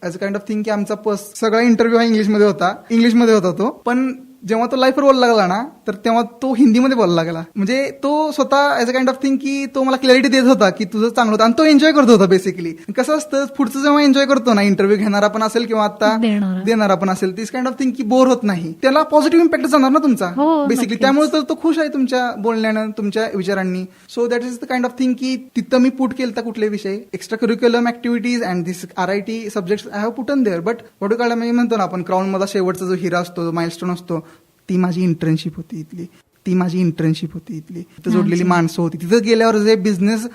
as a kind of thing की आमचा सगळा इंटरव्ह्यू हा इंग्लिशमध्ये होता तो. पण जेव्हा तो लाईफवर बोलायला लागला ना तर तेव्हा तो हिंदीमध्ये बोलायला लागला. म्हणजे तो स्वतः as a kind of thing की तो मला क्लॅरिटी देत होता की तुझं चांगलं होतं आणि तो एन्जॉय करत होता. बेसिकली कसं असतं, पुढचं जेव्हा एन्जॉय करतो ना, इंटरव्ह्यू घेणारा पण असेल किंवा आता देणारा पण असेल, दिस काइंड ऑफ थिंग की बोर होत नाही, त्याला पॉझिटिव्ह इम्पॅक्ट जाणार ना तुमचा बेसिकली. त्यामुळे तर तो खुश आहे तुमच्या बोलण्यानं, तुमच्या विचारांनी. So that is the kind of thing की तिथं मी पुट केलं कुठले विषय, extra curriculum activities and this RIT subject I have put on their. But what काढला मी म्हणतो ना आपण, क्राऊन मधला शेवटचा जो हिरा असतो, माइलस्टोन असतो, ती माझी इंटर्नशिप होती इथली. तिथं जोडलेली माणसं होती. तिथं गेल्यावर जे बिझनेस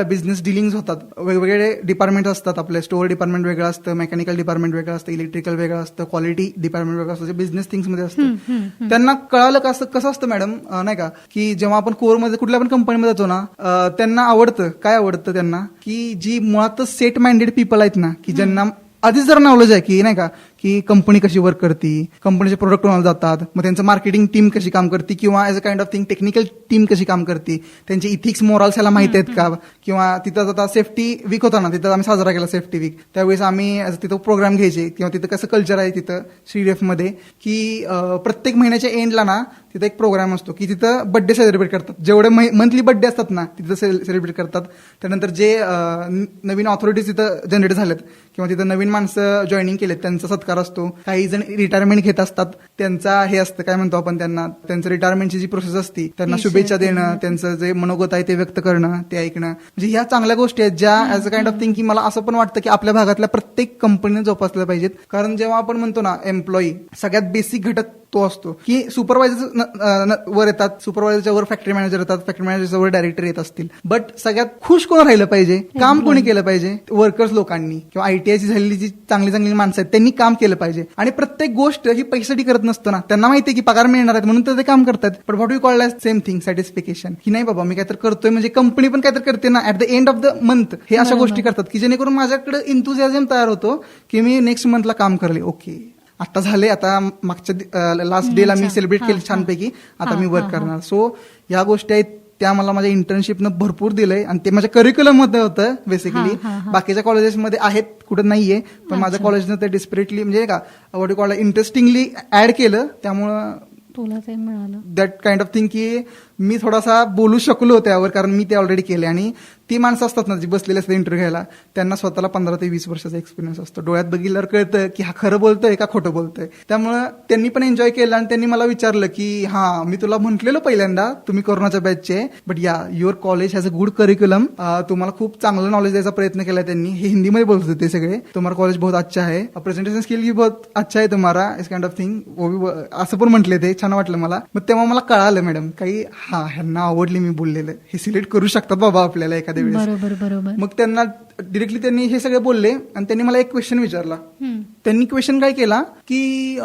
बिझनेस डिलिंग्स होतात, वेगवेगळे डिपार्टमेंट असतात. आपले स्टोअर डिपार्टमेंट वेगळं असतं, मेकॅनिकल डिपार्टमेंट वेगळं असतं, इलेक्ट्रिकल वेगळं असतं, क्वालिटी डिपार्टमेंट वेगळं असतं, जे बिझनेस थिंग्समध्ये असतं. त्यांना कळालं कसं असतं मॅडम, नाही का, की जेव्हा आपण कोरमध्ये कुठल्या पण कंपनीमध्ये जातो ना, त्यांना काय आवडतं त्यांना, की जी मुळातच सेट माइंडेड पीपल आहेत ना, की ज्यांना आधीच जरा नॉलेज आहे की नाही का, की कंपनी कशी वर्क करते, कंपनीचे प्रोडक्ट कोणाला जातात, मग त्यांचं मार्केटिंग टीम कशी काम करते, किंवा as a kind of thing technical team कशी काम करते, त्यांचे इथिक्स मोरल्स ह्याला माहिती आहेत का, किंवा तिथं आता सेफ्टी वीक होता ना, तिथं आम्ही साजरा केला सेफ्टी वीक, त्यावेळेस आम्ही तिथं प्रोग्राम घ्यायचे, किंवा तिथं कसं कल्चर आहे तिथं श्रीडेफ मध्ये की प्रत्येक महिन्याच्या एंडला ना तिथं एक प्रोग्राम असतो की तिथं बर्थडे सेलिब्रेट करतात, जेवढे मंथली बर्थडे असतात ना तिथं सेलिब्रेट करतात. त्यानंतर जे नवीन ऑथॉरिटीज तिथं जनरेट झालेत किंवा तिथं नवीन माणसं जॉईनिंग केलेत त्यांचा सत्कार असतो. काही जण रिटायरमेंट घेत असतात, त्यांचा हे असतं काय म्हणतो आपण त्यांना, त्यांचं रिटायरमेंटची जी प्रोसेस असते त्यांना शुभेच्छा देणं, त्यांचं जे मनोगत आहे ते व्यक्त करणं, ते ऐकणं, म्हणजे ह्या चांगल्या गोष्टी आहेत ज्या as a kind of thing की मला असं पण वाटतं की आपल्या भागातल्या प्रत्येक कंपनीने जोपासल्या पाहिजेत. कारण जेव्हा आपण म्हणतो ना एम्प्लॉई, सगळ्यात बेसिक घटक तो असतो की सुपरवायझर वर येतात, सुपरवायझरच्या वर फॅक्टरी मॅनेजर येतात, फॅक्टरी मॅनेजरच्या वर डायरेक्टर येत असतील, बट सगळ्यात खुश कोण राहिलं पाहिजे, काम कोणी केलं पाहिजे, वर्कर्स लोकांनी किंवा आयटीआयची झालेली जी चांगली चांगली माणसं आहेत त्यांनी काम केलं पाहिजे. आणि प्रत्येक गोष्ट ही पैशासाठी करत नसतं ना, त्यांना माहिती आहे की पगार मिळणार आहेत म्हणून तर ते काम करतात. But what you call as same thing satisfaction, की नाही बाबा मी काहीतरी करतोय, म्हणजे कंपनी पण काहीतरी करते ना at the end of the month, हे अशा गोष्टी करतात की जेणेकरून माझ्याकडे इंथुझियाझम तयार होतो की मी नेक्स्ट मंथला काम करेल. ओके आता झाले, आता मागच्या लास्ट डेला मी सेलिब्रेट केली छानपैकी, आता मी वर्क करणार. सो या गोष्टी आहेत त्या मला माझ्या इंटर्नशिपनं भरपूर दिलंय आणि ते माझ्या करिक्युलम मध्ये होतं बेसिकली. बाकीच्या कॉलेजेसमध्ये आहेत, कुठं नाहीये, पण माझ्या कॉलेजनं ते डिस्परेटली म्हणजे का what you call interestingly add केलं, त्यामुळं तुला ते मिळालं. दॅट काइंड ऑफ थिंग की मी थोडासा बोलू शकलो त्यावर, कारण मी ते ऑलरेडी केले. आणि ती माणसं असतात ना जी बसलेली असतात इंटरव्ह्यू घ्यायला, त्यांना स्वतःला 15 ते 20 वर्षाचा एक्सपिरियन्स असतो. डोळ्यात बघितल्यावर कळतं की हा खरं बोलतोय का खोटं बोलतोय. त्यामुळे त्यांनी पण एन्जॉय केलं आणि त्यांनी मला विचारलं की हा मी तुला म्हटलेलं पहिल्यांदा तुम्ही कोरोनाच्या बॅचचे, बट या your college has a good curriculum, तुम्हाला खूप चांगलं नॉलेज द्यायचा प्रयत्न केला त्यांनी. हे हिंदीमध्ये बोलत होते ते सगळे, तुम्हाला कॉलेज बहुत अच्छा है, प्रेझेंटेशन स्किल भी बहुत अच्छा है तुम्हारा, इस काइंड ऑफ थिंग, असं पण म्हटले ते. छान वाटलं मला. मग तेव्हा मला कळालं मॅडम काही हा ह्यांना आवडली मी बोललेलं, हे सिलेक्ट करू शकतात बाबा आपल्याला एखाद्या वेळेस. बरोबर. मग त्यांना डिरेक्टली त्यांनी हे सगळे बोलले आणि त्यांनी मला एक क्वेश्चन विचारला. त्यांनी क्वेश्चन काय केला की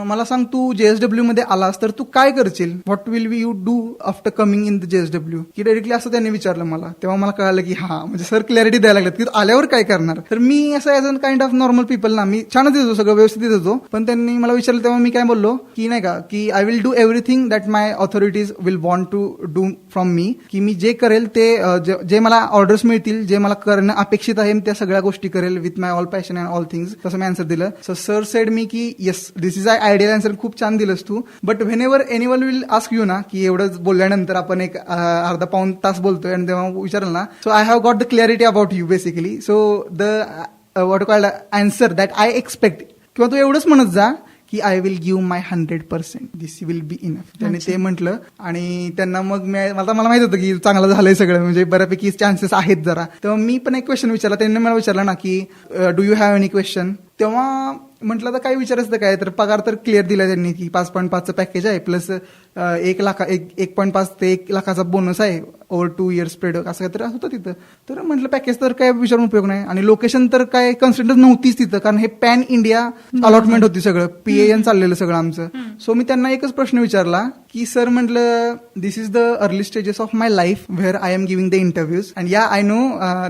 मला सांग तू जेएसडब्ल्यू मध्ये आलास तर तू काय करशील, what will you do after coming in the JSW, की डायरेक्टली असं त्यांनी विचारलं मला. तेव्हा मला कळालं की हा म्हणजे सर क्लॅरिटी द्यायला लागल्यात की आल्यावर काय करणार. तर मी असं as a kind of normal people ना, मी छानच देतो, सगळं व्यवस्थित देत होतो. पण त्यांनी मला विचारलं तेव्हा मी काय बोललो की नाही का की I will do everything that my authorities will want to do from me, की मी जे करेल ते जे मला ऑर्डर्स मिळतील, जे मला करणं अपेक्षित आहे त्या सगळ्या गोष्टी करेल with my all passion and all things. तसं मी आन्सर दिलं. सो सर सेड मी की yes this is ideal answer, खूप छान दिलंस तू, but whenever anyone will ask you ना की एवढं बोलल्यानंतर आपण एक अर्धा पाऊण तास बोलतोय आणि तेव्हा विचारलं ना, so I have got the clarity about you basically. So the what called answer that I expect, किंवा तू एवढंच म्हणत जा की I will give my 100%, this will be enough. त्यांनी ते म्हटलं आणि त्यांना मग मला माहित होतं की चांगलं झालंय सगळं, म्हणजे बऱ्यापैकी चान्सेस आहेत जरा. तेव्हा मी पण एक क्वेश्चन विचारला. त्यांनी मला विचारलं ना की do you have any question. तेव्हा म्हटलं तर काय विचारायचं काय, तर पगार तर क्लिअर दिला त्यांनी की 5.5चं पॅकेज आहे, प्लस 1.5 ते 1 लाखाचा बोनस आहे ओव्हर 2 इयर्स स्प्रेड, असं काहीतरी होतं तिथं. तर म्हटलं पॅकेज तर काय विचारून उपयोग नाही, आणि लोकेशन तर काय कन्सिडर नव्हतीच तिथं, कारण हे पॅन इंडिया अलॉटमेंट होती, सगळं PAN चाललेलं सगळं आमचं. सो मी त्यांना एकच प्रश्न विचारला की सर म्हटलं this is the early stages of my life where I am giving the interviews, and yeah I know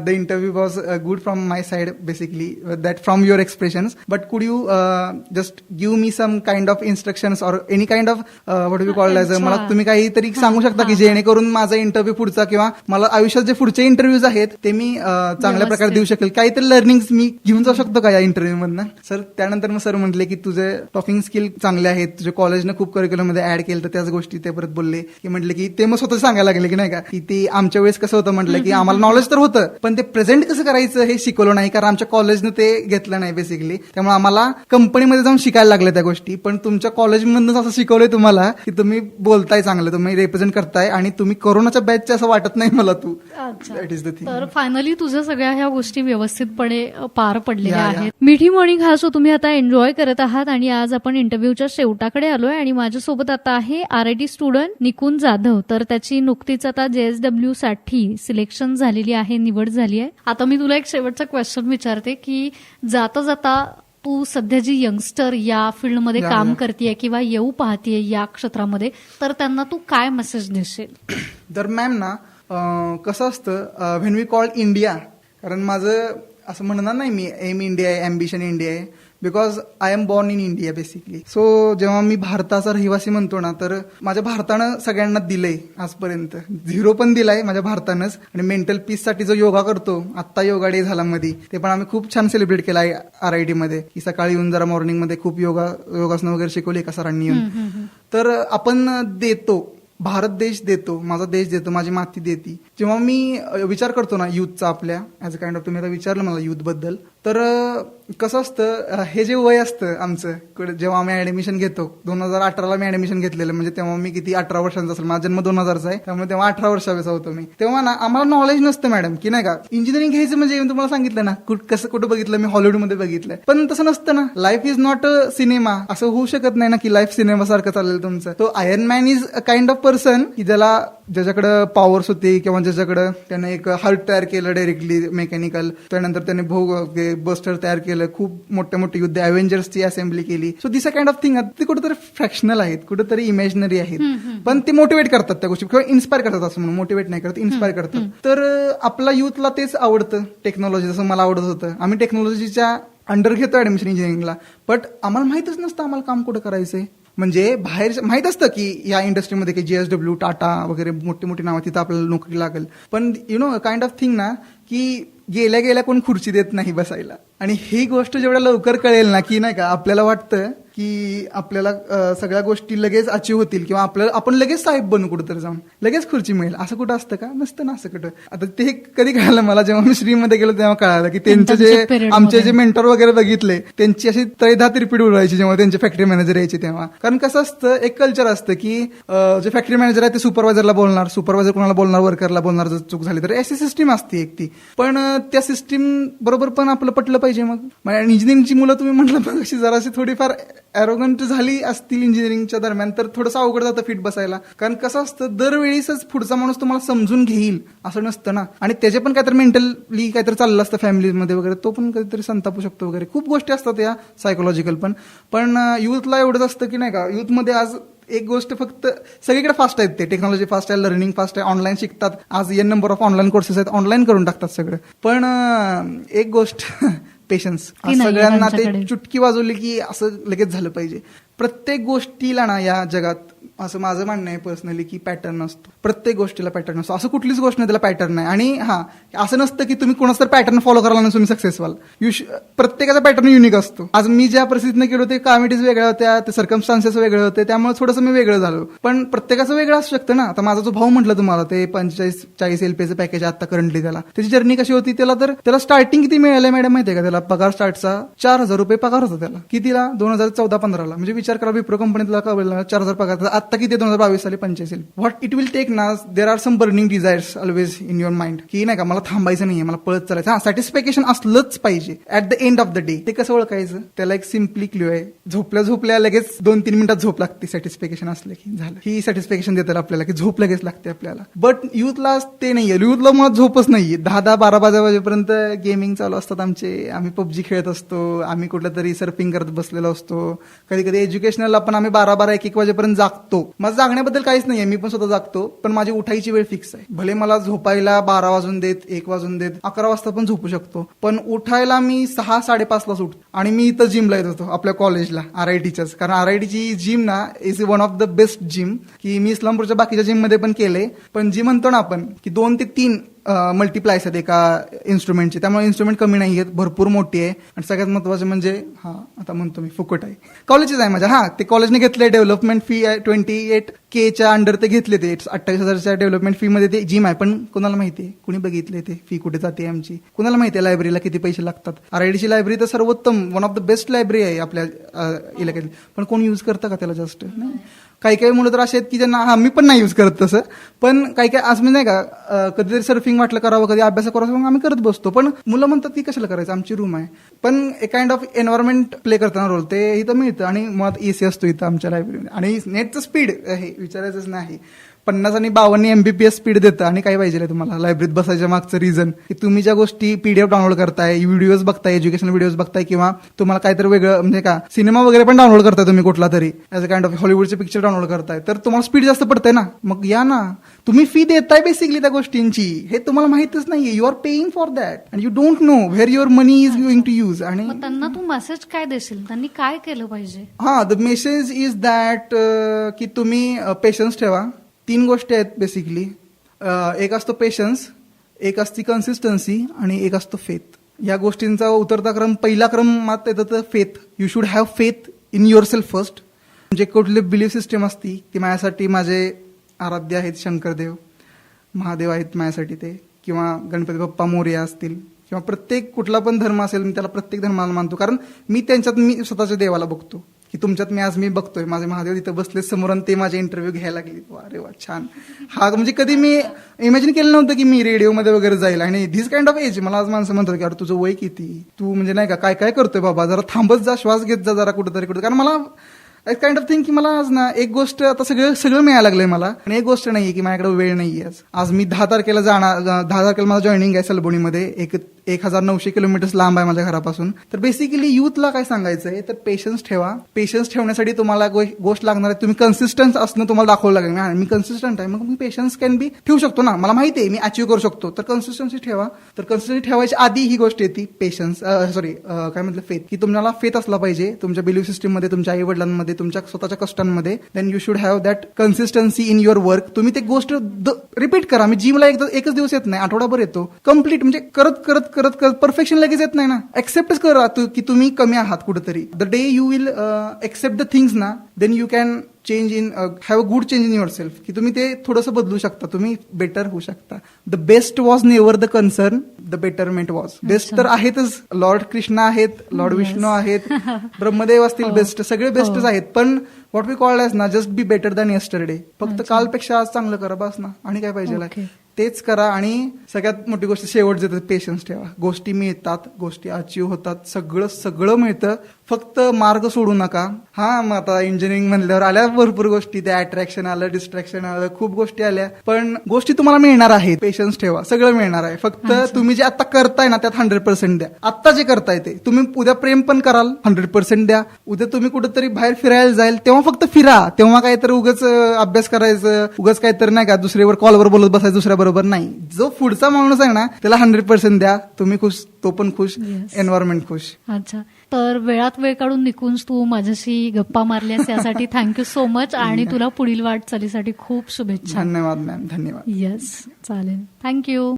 the interview was good from my side basically that from your expressions, but could you just give me some kind of instructions or any kind of what you called as, मला तुम्ही काहीतरी सांगू शकता की जेणेकरून माझा interview पुढचा किंवा मला आयुष्यात जे पुढचे इंटरव्ह्यूज आहेत ते मी चांगल्या प्रकारे देऊ शकेल, काहीतरी लर्निंग मी घेऊन जाऊ शकतो का या इंटरव्ह्यू मधनं. सर त्यानंतर मग सर म्हटले की तुझे टॉकिंग स्किल चांगले आहेत, तुझे कॉलेजनं खूप करिक्युलम मध्ये ऍड केलं, तर त्याच गोष्टी ते परत बोलले की म्हटले की ते मग स्वतः सांगायला लागले की नाही का की ते आमच्या वेळेस कसं होतं, म्हटलं की आम्हाला नॉलेज तर होतं पण ते प्रेझेंट कसं करायचं हे शिकवलं नाही, कारण आमच्या कॉलेजनं ते घेतलं नाही बेसिकली. त्यामुळे आम्हाला कंपनीमध्ये जाऊन शिकायला लागल्या त्या गोष्टी, पण तुमच्या कॉलेजमधूनच असं शिकवलंय तुम्हाला की तुम्ही बोलताय चांगलं, तुम्ही रिप्रेझेंट करताय आणि तुम्ही कोरोनाच्या बॅचचं असं वाटत नाही मला. तू दॅट इज द थिंग. तर फायनली तुझ्या सगळ्या ह्या गोष्टी व्यवस्थितपणे पार पडलेल्या आहेत. मिठी मॉर्निंग हा शो तुम्ही आता एन्जॉय करत आहात आणि आज आपण इंटरव्ह्यूच्या शेवटाकडे आलोय आणि माझ्यासोबत आता आहे RIT स्टुडंट निकुंज जाधव. तर त्याची नुकतीच आता JSW साठी सिलेक्शन झालेली आहे, निवड झाली आहे. आता मी तुला एक शेवटचा क्वेश्चन विचारते की जाता जाता तू सध्या जी यंगस्टर या फील्डमध्ये काम करतेय किंवा येऊ पाहतीये या क्षेत्रामध्ये, तर त्यांना तू काय मेसेज देशील? तर मॅम ना कसं असतं व्हेन वी कॉल इंडिया, कारण माझं असं म्हणणार नाही मी एम इंडिया आहे, अम्बिशन इंडिया आहे, because I am born in India basically. So जेव्हा मी भारताचा रहिवासी म्हणतो ना, तर माझ्या भारतानं सगळ्यांना दिलंय आजपर्यंत. 0 पण दिलाय माझ्या भारतानंच. आणि मेंटल पीससाठी जो योगा करतो, आत्ता योगा डे झाला मध्ये, ते पण आम्ही खूप छान सेलिब्रेट केला आहे RIT मध्ये, की सकाळी येऊन जरा मॉर्निंगमध्ये खूप योगासनं वगैरे शिकवली एका सरांनी येऊन. तर आपण देतो, भारत देश देतो, माझा देश देतो, माझी माती देते. जेव्हा मी विचार करतो ना युथचा आपल्या, ऍज अ काइंड ऑफ, तुम्ही आता विचारलं मला युथ बद्दल, तर कसं असतं, हे जे वय असतं आमचं, जेव्हा आम्ही ऍडमिशन घेतो, 2018ला मी ऍडमिशन घेतलेलं, म्हणजे तेव्हा मी किती 18 वर्षांचा असेल, माझा जन्म 2000चा आहे, त्यामुळे तेव्हा 18 वर्षाचा होतो मी. तेव्हा ना आम्हाला नॉलेज नसतं मॅडम, की नाही का इंजिनिअरिंग घ्यायचं म्हणजे, मी तुम्हाला सांगितलं ना कसं कुठं बघितलं मी, हॉलिवूडमध्ये बघितलंय. पण तसं नसतं ना, life is not a cinema. असं होऊ शकत नाही ना की लाईफ सिनेमा सारखं चाललेलं तुमचं. तो iron man is a kind of person की ज्याच्याकडे पॉवर्स होते, किंवा ज्याच्याकडे त्याने एक हार्ट तयार केलं डायरेक्टली मेकॅनिकल, त्यानंतर त्याने बस्टर तयार केलं, खूप मोठे मोठे युद्ध, अव्हेंजर्सची असेंब्ली केली. So this a kind of thing. ते कुठेतरी फ्रॅक्शनल आहेत, कुठेतरी इमॅजिनरी आहेत, पण ते मोटिवेट करतात त्या गोष्टी, किंवा इन्स्पायर करतात. असं म्हणून मोटिवेट नाही करत, इन्स्पायर करतात. तर आपला युथला तेच आवडतं, टेक्नॉलॉजी, जसं मला आवडत होतं. आम्ही टेक्नॉलॉजीच्या अंडर घेतो ऍडमिशन इंजिनिअरिंगला, बट आम्हाला माहितच नसतं आम्हाला काम कुठं करायचंय. म्हणजे बाहेर माहित असतं की या इंडस्ट्रीमध्ये की JSW, टाटा वगैरे मोठी मोठी नावं, तिथं आपल्याला नोकरी लागेल. पण काइंड ऑफ थिंग ना, की गेल्या गेल्या कोण खुर्ची देत नाही बसायला. आणि ही गोष्ट जेवढ्या लवकर कळेल ना, की नाही का, आपल्याला वाटतं की आपल्याला सगळ्या गोष्टी लगेच अचीव होतील, किंवा आपण लगेच साहेब बनू, कुठं जाऊन लगेच खुर्ची मिळेल, असं कुठं असतं का? नसतं ना असं कुठं. आता ते कधी कळालं मला, जेव्हा मी श्रीमध्ये गेलो तेव्हा कळालं की त्यांचे जे आमचे जे मेंटर वगैरे बघितले, त्यांची अशी तळेधात रिपीट उडवायची जेव्हा त्यांचे फॅक्टरी मॅनेजर यायचे तेव्हा. कारण कसं असतं, एक कल्चर असतं की जे फॅक्टरी मॅनेजर आहे ते सुपरवायझरला बोलणार, सुपरवायझर कोणाला बोलणार, वर्करला बोलणार जर चूक झाली तर. अशी सिस्टीम असते एक ती. पण त्या सिस्टीम बरोबर पण आपलं पटलं पाहिजे. मग इंजिनिअरिंगची मुलं तुम्ही म्हटलं मग अशी जराशी थोडीफार ॲरोगंट झाली असतील इंजिनिअरिंगच्या दरम्यान, तर थोडंसं अवघड जातं फिट बसायला. कारण कसं असतं, दरवेळीच पुढचा माणूस तुम्हाला समजून घेईल असं नसतं ना. आणि त्याचे पण काहीतरी मेंटली काहीतरी चाललं असतं फॅमिलीमध्ये वगैरे, तो पण कधीतरी संतापू शकतो वगैरे, खूप गोष्टी असतात या सायकोलॉजिकल. पण युथला एवढंच असतं की नाही का, युथमध्ये आज एक गोष्ट फक्त, सगळीकडे फास्ट आहेत ते, टेक्नॉलॉजी फास्ट आहे, लर्निंग फास्ट आहे, ऑनलाईन शिकतात. आज नंबर ऑफ ऑनलाईन कोर्सेस आहेत, ऑनलाईन करून टाकतात सगळं. पण एक गोष्ट पेशन्स. सगळ्यांना ते चुटकी वाजवली की असं लगेच झालं पाहिजे. प्रत्येक गोष्टीला ना या जगात, असं माझं म्हणणं आहे पर्सनली, की पॅटर्न असतो. प्रत्येक गोष्टीला पॅटर्न असतो. असं कुठलीच गोष्ट नाही त्याला पॅटर्न नाही. आणि असं नसतं की तुम्ही कोणाचं पॅटर्न फॉलो करायला नसून तुम्ही सक्सेस व्हाल. प्रत्येकाचा पॅटर्न युनिक असतो. आज मी ज्या परिस्थितीने केलो ते कॉमिटीज वेगळ्या होत्या, ते सर्कमस्टान्सेस वेगळे होते, त्यामुळे थोडंसं मी वेगळं झालो. पण प्रत्येकाचं वेगळं असू शकतं ना. आता माझा जो भाऊ म्हटलं तुम्हाला, ते 45-40 LPचं पॅकेज आता करंटली, त्याची जर्नी कशी होती, त्याला स्टार्टिंग किती मिळालंय मॅडम माहितीये का? त्याला पगार स्टार्टचा 4,000 रुपये पगार होता त्याला. कितीला? 2014-15ला. म्हणजे विचार करा, विप्रो कंपनीतला 4,000 पगार. आता किती? 2022 साली 45. व्हॉट इट विल टेक ना, there are some burning desires always in your mind, की नाही का मला थांबायचं नाहीये, मला पळत चालायचं. सॅटिस्फॅक्शन असलंच पाहिजे at the end of the day. ते कसं ओळखायचं? त्याला एक सिम्पली क्ल्यू आहे. झोपल्या लगेच 2-3 मिनिटात झोप लागते. सॅटिस्फॅक्शन असलं की झालं. ही सॅटिस्फॅक्शन देतात आपल्याला, की झोप लगेच लागते आपल्याला. बट युथला ते नाहीये. युथला मुळात झोपच नाहीये. 10-12 वाजेपर्यंत गेमिंग चालू असतात आमचे. आम्ही PUBG खेळत असतो, आम्ही कुठलं तरी सर्फिंग करत बसलेलो असतो. कधी कधी एज्युकेशनला पण आम्ही 12-1 वाजेपर्यंत जागतो. माझं जागण्याबद्दल काहीच नाहीये, मी पण स्वतः जागतो, पण माझी उठायची वेळ फिक्स आहे. भले मला झोपायला 12 वाजून देत, 1 वाजून देत, 11 वाजता पण झोपू शकतो, पण उठायला मी 6-5:30लाच उठतो. आणि मी इथं जिमला येत होतो आपल्या कॉलेजला, RITच्याच. कारण RITची जिम ना is one of the best gym, की मी इस्लामपूरच्या बाकीच्या जिम मध्ये पण केले. पण जी म्हणतो ना आपण की 2 ते 3 मल्टिप्लायस आहेत एका इन्स्ट्रुमेंटचे, त्यामुळे इन्स्ट्रुमेंट कमी नाही आहेत, भरपूर मोठी आहे. आणि सगळ्यात महत्वाचं म्हणजे आता म्हणतो मी फुकट आहे. कॉलेजच आहे माझ्या. ते कॉलेजने घेतले, डेव्हलपमेंट फी आहे 28K अंडर ते घेतले. ते 28,000च्या डेव्हलपमेंट फी मध्ये ते जिम आहे. पण कोणाला माहिती आहे? कुणी बघितले ते फी कुठे जाते आमची? कुणाला माहिती आहे लायब्ररीला किती पैसे लागतात? RITची लायब्ररी तर सर्वोत्तम, one of the best library आहे आपल्या इलाक्यात. पण कोण युज करतं का त्याला? जास्त नाही. काही मुलं तर असे आहेत की ज्यांना, मी पण नाही युज करत तसं, पण काही आज मी नाही का कधीतरी सर्फिंग वाटलं करावं, कधी अभ्यास करावं, मग आम्ही करत बसतो. पण मुलं म्हणतात की कशाला करायचं, आमची रूम आहे. पण एक काइंड ऑफ एन्व्हायरमेंट प्ले करताना रोल ते इथं मिळतं. आणि मुळात AC असतो इथं आमच्या लायब्ररीमध्ये. आणि नेटचं स्पीड हे विचारायचंच नाही. 50 आणि 52 MBPS स्पीड देतं आणि काय पाहिजे तुम्हाला लायब्ररीत बसायच्या मागचं रिझन की तुम्ही ज्या गोष्टी PDF डाउनलोड करताय, व्हिडिओज बघताय, एज्युकेशनल व्हिडिओज बघताय किंवा तुम्हाला काहीतरी वेगळं म्हणजे का सिनेमा वगैरे पण डाउनलोड करताय तुम्ही कुठला तरी ॲज अ काइंड ऑफ हॉलिवूडचे पिक्चर डाउनलोड करताय, तर तुम्हाला स्पीड जास्त पडतंय ना, मग या ना, तुम्ही फी देताय बेसिकली त्या गोष्टींची, हे तुम्हाला माहितच नाहीये. You are paying for that and you don't know where your money is going to use. आणि मग त्यांना तू मेसेज काय देशील, त्यांनी काय केलं पाहिजे? द मेसेज इज दॅट की तुम्ही पेशन्स ठेवा. 3 गोष्टी आहेत बेसिकली. एक असतो पेशन्स, एक असती कन्सिस्टन्सी आणि एक असतो फेथ. या गोष्टींचा उतरता क्रम, पहिला क्रमात येतं तर faith. You should have faith in your self first. म्हणजे कुठली बिलीफ सिस्टम असती ती माझ्यासाठी माझे आराध्य आहेत शंकरदेव, महादेव आहेत माझ्यासाठी ते, किंवा गणपती बाप्पा मोरया असतील, किंवा प्रत्येक कुठला पण धर्म असेल मी त्याला प्रत्येक धर्माला मानतो, कारण मी त्यांच्यात मी स्वतःच्या देवाला बघतो की तुमच्यात मी बघतोय माझे महादेव तिथं बसले समोर आणि ते माझे इंटरव्ह्यू घ्यायला लागले. अरे वा छान. हा म्हणजे कधी मी इमॅजिन केलं नव्हतं की मी रेडिओमध्ये वगैरे जाईल. आणि धिस काइंड ऑफ एज मला आज माणसं म्हणतात की अरे तुझं वय किती, तू म्हणजे नाही का काय काय करतोय बाबा, जरा थांबत जा, श्वास घेत जा जरा कुठं. कारण मला एक काइंड ऑफ थिंग की मला आज ना एक गोष्ट आता सगळं मिळायला लागलंय मला, आणि एक गोष्ट नाहीये की माझ्याकडे वेळ नाहीये. आज मी 10 तारखेला जाणार, 10 तारखेला माझं जॉईनिंग आहे सलबोणीमध्ये, 1900 किलोमीटर लांब आहे माझ्या घरापासून. तर बेसिकली युथला काय सांगायचंय तर पेशन्स ठेवा. पेशन्स ठेवण्यासाठी तुम्हाला गोष्ट लागणार आहे, तुम्ही कन्सिस्टन्स असणं तुम्हाला दाखवलं लागेल. मी कन्सिस्टंट आहे, मग मी पेशन्स कॅन बी ठेवू शकतो ना, मला माहिती आहे मी अचीव्ह करू शकतो. तर कन्सिस्टन्सी ठेवा. तर कन्सिस्टन्सी ठेवायची आधी ही गोष्ट येते पेशन्स, काय म्हटलं फेथ, की तुम्हाला फेथ असला पाहिजे तुमच्या बिलीफ सिस्टममध्ये, तुमच्या आई वडिलांमध्ये, तुमच्या स्वतःच्या कष्टांमध्ये. Then you should have that consistency in your work. तुम्ही ते गोष्ट रिपीट करा. मी जिमला एकच दिवस येत नाही, आठवडाभर येतो. कम्प्लीट म्हणजे करत करत करत करत परफेक्शन लगेच येत नाही ना. एक्सेप्टच करा की तुम्ही कमी आहात कुठेतरी. The day you will accept the things ना, then you can change in have a good change in yourself, की तुम्ही ते थोडंसं बदलू शकता, तुम्ही बेटर होऊ शकता. The best was never the concern, the betterment was. Best तर आहेतच, लॉर्ड कृष्ण आहेत, लॉर्ड विष्णू आहेत, ब्रह्मदेव असतील, बेस्ट सगळे बेस्टच आहेत. पण व्हॉट वी कॉल्ड एज ना just be better than yesterday. फक्त कालपेक्षा आज चांगलं करा बस ना, आणि काय पाहिजे तेच करा. आणि सगळ्यात मोठी गोष्ट शेवट जे पेशन्स ठेवा. गोष्टी मिळतात, गोष्टी अचीव्ह होतात, सगळं मिळतं, फक्त मार्ग सोडू नका. हा मग आता इंजिनिअरिंग म्हणल्यावर आल्या भरपूर गोष्टी, त्या अट्रॅक्शन आलं, डिस्ट्रॅक्शन आलं, खूप गोष्टी आल्या, पण गोष्टी तुम्हाला मिळणार आहेत. पेशन्स ठेवा, सगळं मिळणार आहे. फक्त तुम्ही जे आता करताय ना त्यात 100% द्या. आता जे करताय ते तुम्ही उद्या प्रेम पण कराल, 100% द्या. उद्या तुम्ही कुठेतरी बाहेर फिरायला जाईल तेव्हा फक्त फिरा, तेव्हा काहीतरी उगाच अभ्यास करायचं, उगाच काहीतरी नाही का दुसऱ्यावर कॉलवर बोलत बसायचं दुसऱ्या बरोबर नाही. जो पुढचा माणूस आहे ना त्याला 100% द्या. तुम्ही खुश, तो पण खुश, एन्व्हायरमेंट खुश. अच्छा, तर वेळात वेळ काढून निघून तू माझ्याशी गप्पा मारल्यास यासाठी थँक्यू सो मच, आणि तुला पुढील वाटचालीसाठी खूप शुभेच्छा. धन्यवाद मॅम, धन्यवाद. येस, चालेल, थँक्यू.